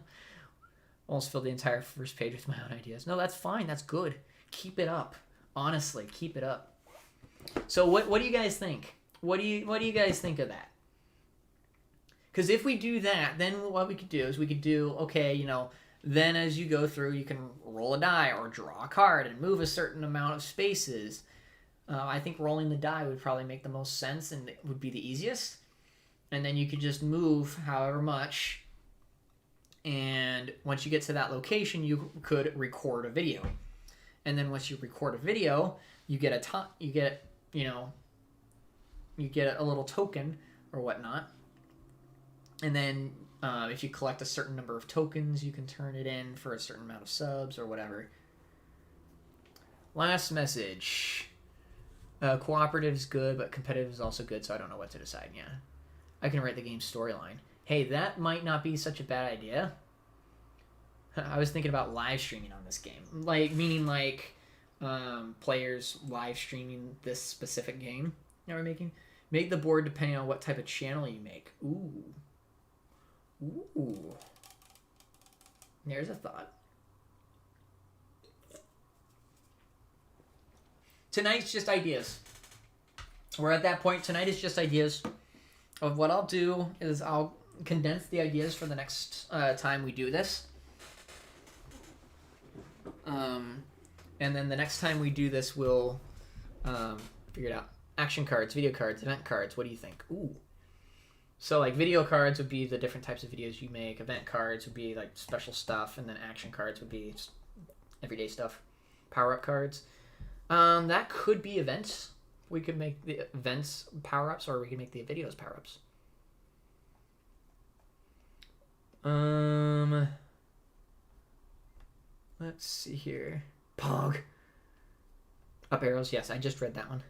Almost filled the entire first page with my own ideas. No, that's fine. That's good. Keep it up. Honestly, keep it up. So what do you guys think? What do you guys think of that? Because if we do that, then what we could do is we could do, okay, you know, then as you go through, you can roll a die or draw a card and move a certain amount of spaces. I think rolling the die would probably make the most sense and it would be the easiest. And then you could just move however much. And once you get to that location, you could record a video. And then once you record a video, you get a little token or whatnot. And then if you collect a certain number of tokens, you can turn it in for a certain amount of subs or whatever. Last message. Cooperative is good, but competitive is also good, so I don't know what to decide. Yeah. I can write the game's storyline. Hey, that might not be such a bad idea. I was thinking about live streaming on this game. Meaning players live streaming this specific game that we're making. Make the board depending on what type of channel you make. Ooh. There's a thought. Tonight's just ideas. We're at that point. Tonight is just ideas. Of what I'll do is I'll condense the ideas for the next time we do this. And then the next time we do this, we'll figure it out. Action cards, video cards, event cards. What do you think? Ooh. So like video cards would be the different types of videos you make. Event cards would be like special stuff, and then action cards would be just everyday stuff. Power-up cards. That could be events. We could make the events power-ups, or we could make the videos power-ups. Let's see here. Pog. Up arrows. Yes, I just read that one.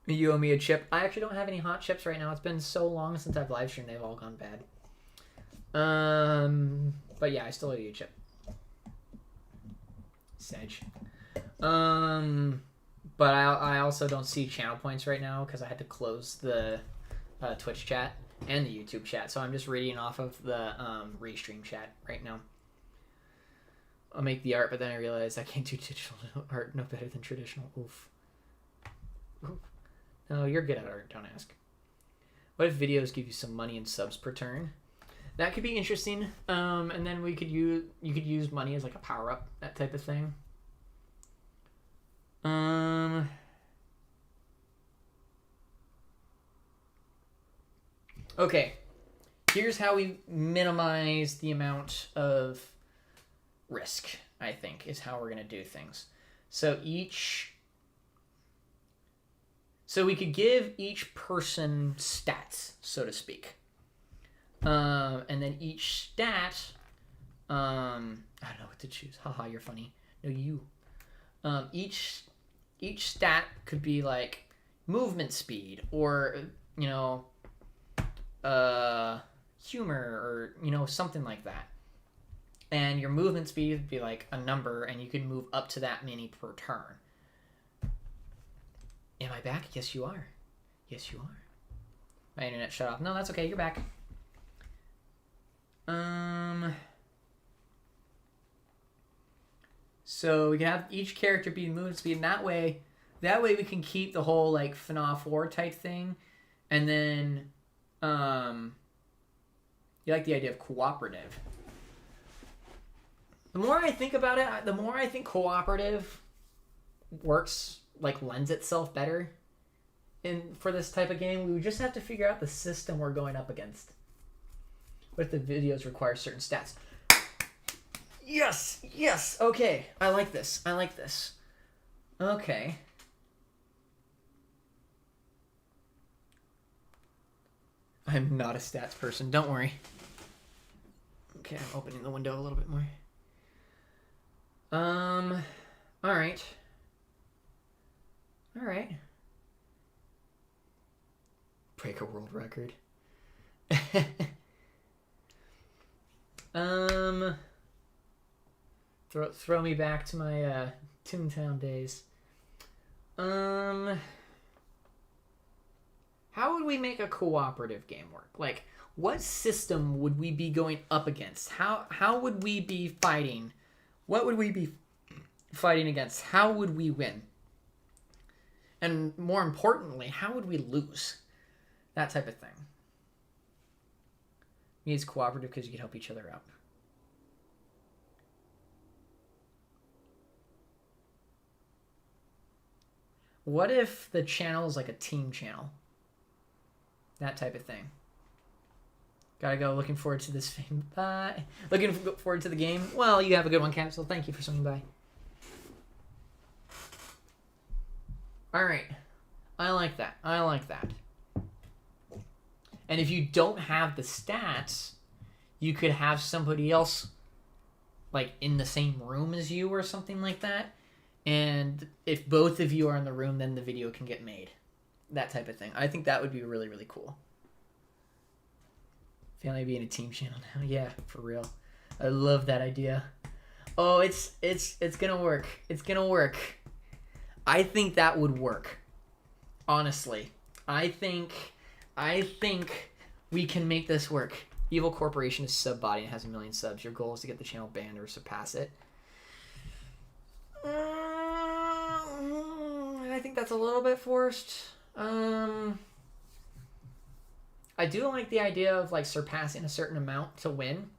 You owe me a chip. I actually don't have any hot chips right now. It's been so long since I've live streamed. They've all gone bad. But yeah, I still owe you a chip. Sedge. But I also don't see channel points right now because I had to close the Twitch chat and the YouTube chat. So I'm just reading off of the restream chat right now. I'll make the art, but then I realized I can't do digital art no better than traditional. Oof. Oof. No, you're good at art. Don't ask. What if videos give you some money and subs per turn? That could be interesting. And then you could use money as like a power up, that type of thing. Okay. Here's how we minimize the amount of risk, I think, is how we're going to do things. So we could give each person stats, so to speak. And then each stat, I don't know what to choose. Haha, you're funny. No, you. Each stat could be like movement speed or, humor or, something like that. And your movement speed would be like a number, and you can move up to that many per turn. Am I back? Yes, you are. Yes, you are. My internet shut off. No, that's okay. You're back. So we can have each character be movement speed, and that way we can keep the whole like FNAF 4 type thing, and then you like the idea of cooperative. The more I think about it, the more I think cooperative works, like lends itself better for this type of game. We would just have to figure out the system we're going up against. What if the videos require certain stats? Yes, okay. I like this. Okay. I'm not a stats person, don't worry. Okay, I'm opening the window a little bit more. Alright. Break a world record. Throw me back to my Toontown days. How would we make a cooperative game work? Like, what system would we be going up against? How would we be fighting? What would we be fighting against? How would we win? And more importantly, how would we lose? That type of thing. It's cooperative because you can help each other out. What if the channel is like a team channel? That type of thing. Gotta go. Looking forward to this thing. Bye. Looking forward to the game. Well, you have a good one, Capsule. Thank you for swinging by. Alright. I like that. And if you don't have the stats, you could have somebody else like in the same room as you or something like that. And if both of you are in the room, then the video can get made. That type of thing. I think that would be really, really cool. Family being a team channel now. Yeah, for real. I love that idea. Oh, it's gonna work. It's gonna work. I think that would work. Honestly. I think I think we can make this work. Evil Corporation is sub body and has 1 million subs. Your goal is to get the channel banned or surpass it. I think that's a little bit forced. I do like the idea of like surpassing a certain amount to win.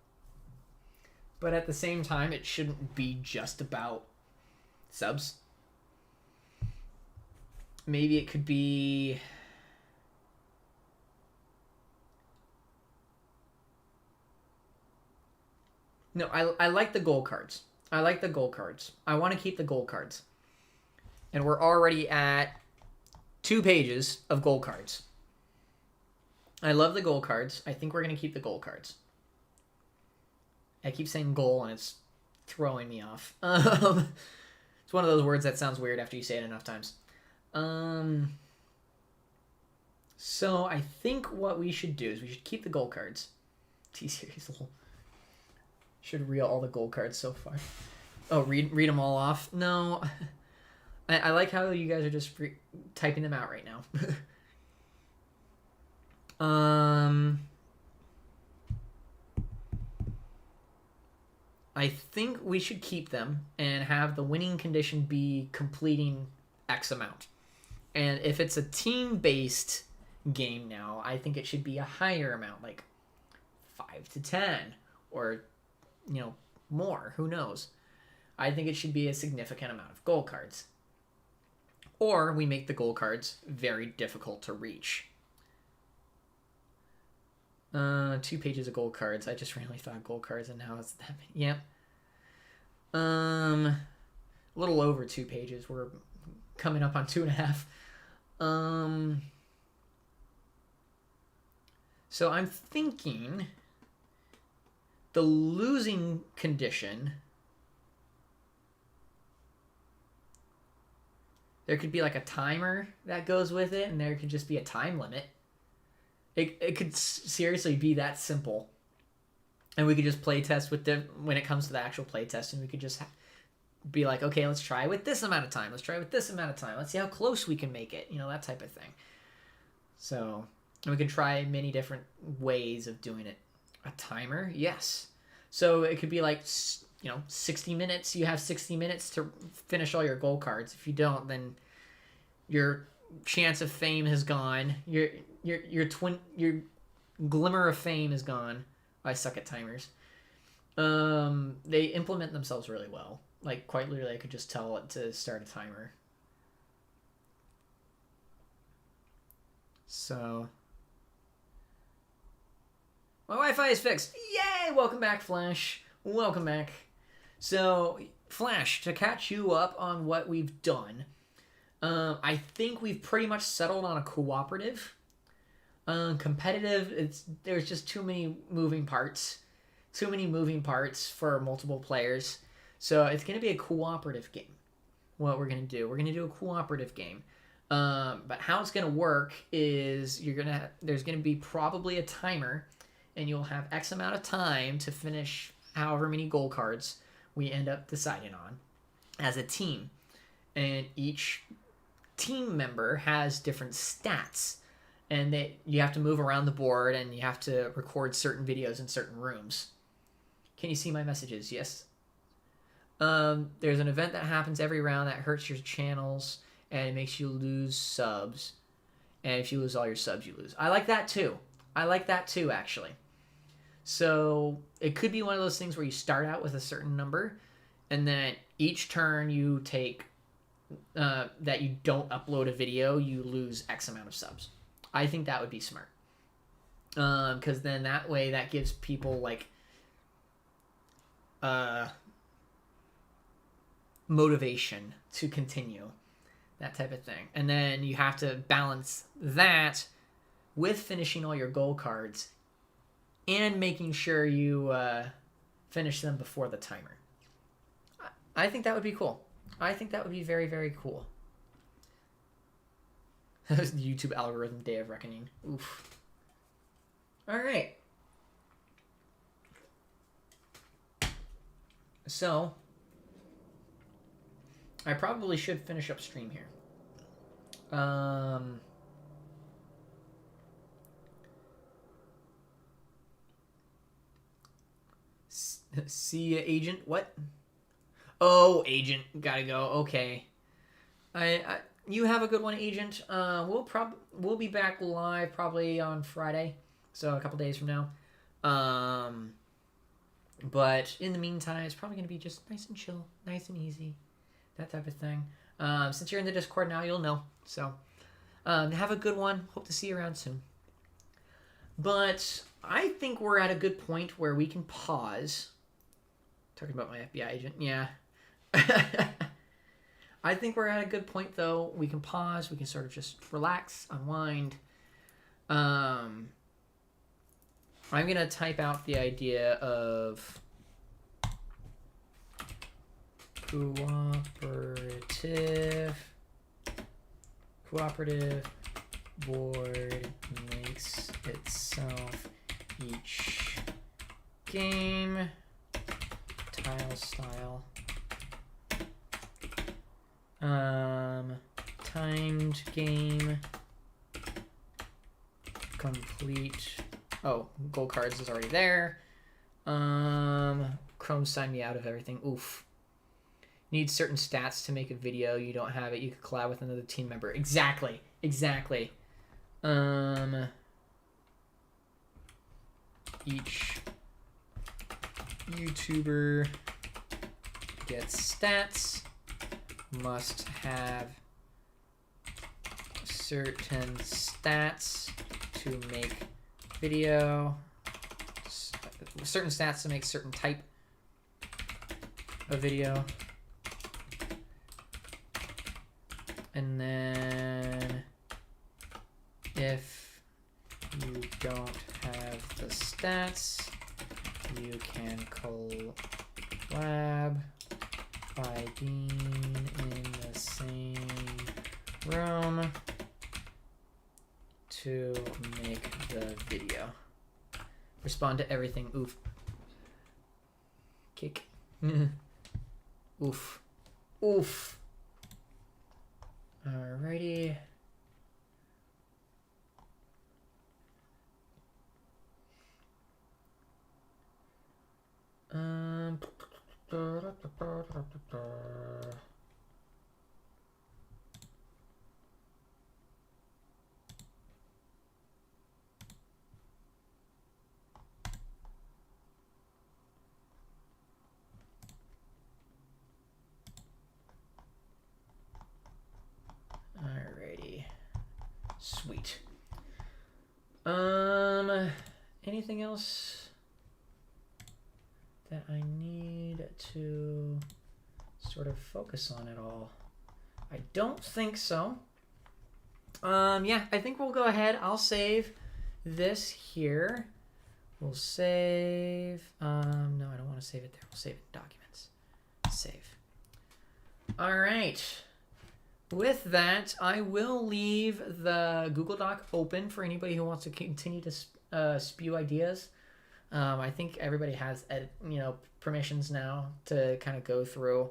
But at the same time, it shouldn't be just about subs. Maybe it could be... No, I like the gold cards. I like the gold cards. I want to keep the gold cards. And we're already at 2 pages of gold cards. I love the gold cards. I think we're going to keep the gold cards. I keep saying goal and it's throwing me off. It's one of those words that sounds weird after you say it enough times. So I think what we should do is we should keep the gold cards. T-Series little... Should reel all the gold cards so far. Oh, read them all off? No. I like how you guys are just typing them out right now. I think we should keep them and have the winning condition be completing X amount. And if it's a team-based game now, I think it should be a higher amount, like 5 to 10 or... more. Who knows? I think it should be a significant amount of gold cards. Or we make the gold cards very difficult to reach. 2 pages of gold cards. I just randomly thought gold cards and now it's that many. Yep. A little over 2 pages. We're coming up on 2.5. So I'm thinking... The losing condition, there could be like a timer that goes with it, and there could just be a time limit. It could seriously be that simple. And we could just play test with when it comes to the actual play test, and we could just be like, okay, let's try with this amount of time. Let's try with this amount of time. Let's see how close we can make it. that type of thing. So, and we can try many different ways of doing it. A timer? Yes. So it could be like, 60 minutes. You have 60 minutes to finish all your gold cards. If you don't, then your chance of fame has gone. Your glimmer of fame is gone. I suck at timers. They implement themselves really well. Like, quite literally, I could just tell it to start a timer. So... My Wi-Fi is fixed. Yay! Welcome back, Flash. Welcome back. So, Flash, to catch you up on what we've done, I think we've pretty much settled on a cooperative. Competitive, there's just too many moving parts. Too many moving parts for multiple players. So, it's going to be a cooperative game. What we're going to do. We're going to do a cooperative game. But how it's going to work is there's going to be probably a timer, and you'll have X amount of time to finish however many gold cards we end up deciding on as a team. And each team member has different stats. And you have to move around the board, and you have to record certain videos in certain rooms. Can you see my messages? Yes. There's an event that happens every round that hurts your channels, and it makes you lose subs. And if you lose all your subs, you lose. I like that too. Actually. So it could be one of those things where you start out with a certain number, and then each turn you take that you don't upload a video, you lose X amount of subs. I think that would be smart. Because then that way that gives people like motivation to continue. That type of thing. And then you have to balance that with finishing all your gold cards and making sure you finish them before the timer. I think that would be cool. I think that would be very, very cool. The YouTube algorithm day of reckoning. Oof. All right. So, I probably should finish up stream here. See ya, agent. What? Oh, agent. Gotta go. Okay. You have a good one, agent. We'll be back live probably on Friday, so a couple days from now. But in the meantime, it's probably gonna be just nice and chill, nice and easy, that type of thing. Since you're in the Discord now, you'll know. So, have a good one. Hope to see you around soon. But I think we're at a good point where we can pause. Talking about my FBI agent, yeah. I think we're at a good point, though. We can pause. We can sort of just relax, unwind. I'm going to type out the idea of cooperative board makes itself each game tile style. Timed game complete. Oh, gold cards is already there. Chrome signed me out of everything. Oof. Need certain stats to make a video. You don't have it. You could collab with another team member. Exactly. Each YouTuber gets stats. Must have certain stats to make video. Certain stats to make certain type of video. And then if you don't have the stats, you can collab by being in the same room to make the video. Respond to everything. Oof. Kick. Oof. Oof. Alrighty. Alrighty. Sweet. Anything else that I need to sort of focus on at all? I don't think so. Yeah, I think we'll go ahead. I'll save this here. We'll save, no, I don't want to save it there. We'll save it in documents. Save. All right. With that, I will leave the Google Doc open for anybody who wants to continue to spew ideas. I think everybody has, permissions now to kind of go through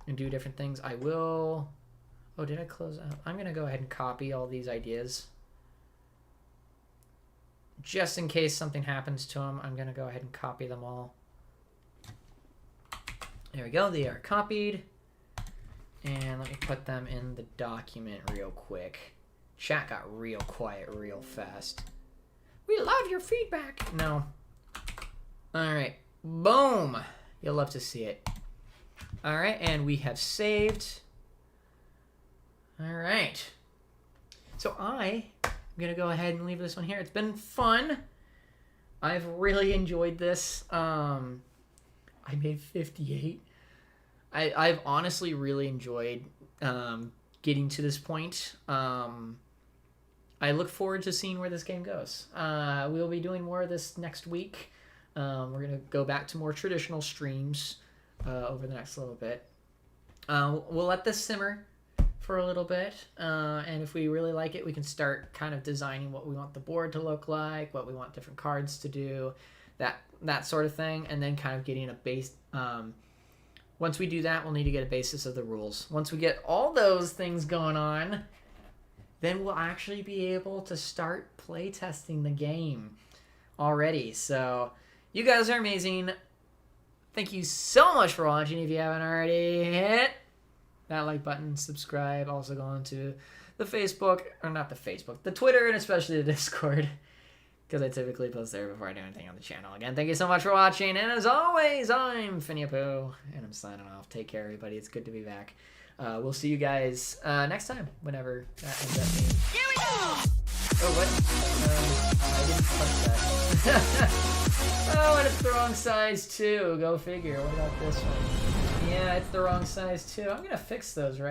and do different things. I will. Oh, did I close out? I'm going to go ahead and copy all these ideas. Just in case something happens to them, I'm going to go ahead and copy them all. There we go. They are copied. And let me put them in the document real quick. Chat got real quiet real fast. We love your feedback. No. All right. Boom. You'll love to see it. All right. And we have saved. All right. So I'm going to go ahead and leave this one here. It's been fun. I've really enjoyed this. I made 58. I've honestly really enjoyed getting to this point. I look forward to seeing where this game goes. We'll be doing more of this next week. We're going to go back to more traditional streams over the next little bit. We'll let this simmer for a little bit. And if we really like it, we can start kind of designing what we want the board to look like, what we want different cards to do, that sort of thing. And then kind of getting a base... once we do that, we'll need to get a basis of the rules. Once we get all those things going on, then we'll actually be able to start playtesting the game already. So you guys are amazing. Thank you so much for watching. If you haven't already, hit that like button, subscribe. Also go on to the Facebook, or not the Facebook, the Twitter, and especially the Discord, because I typically post there before I do anything on the channel. Again, thank you so much for watching, and as always, I'm Finny-a-Poo, and I'm signing off. Take care, everybody. It's good to be back. We'll see you guys next time, whenever that ends up being. Here we go! Oh, what? I didn't touch that. Oh, and it's the wrong size, too. Go figure. What about this one? Yeah, it's the wrong size, too. I'm going to fix those right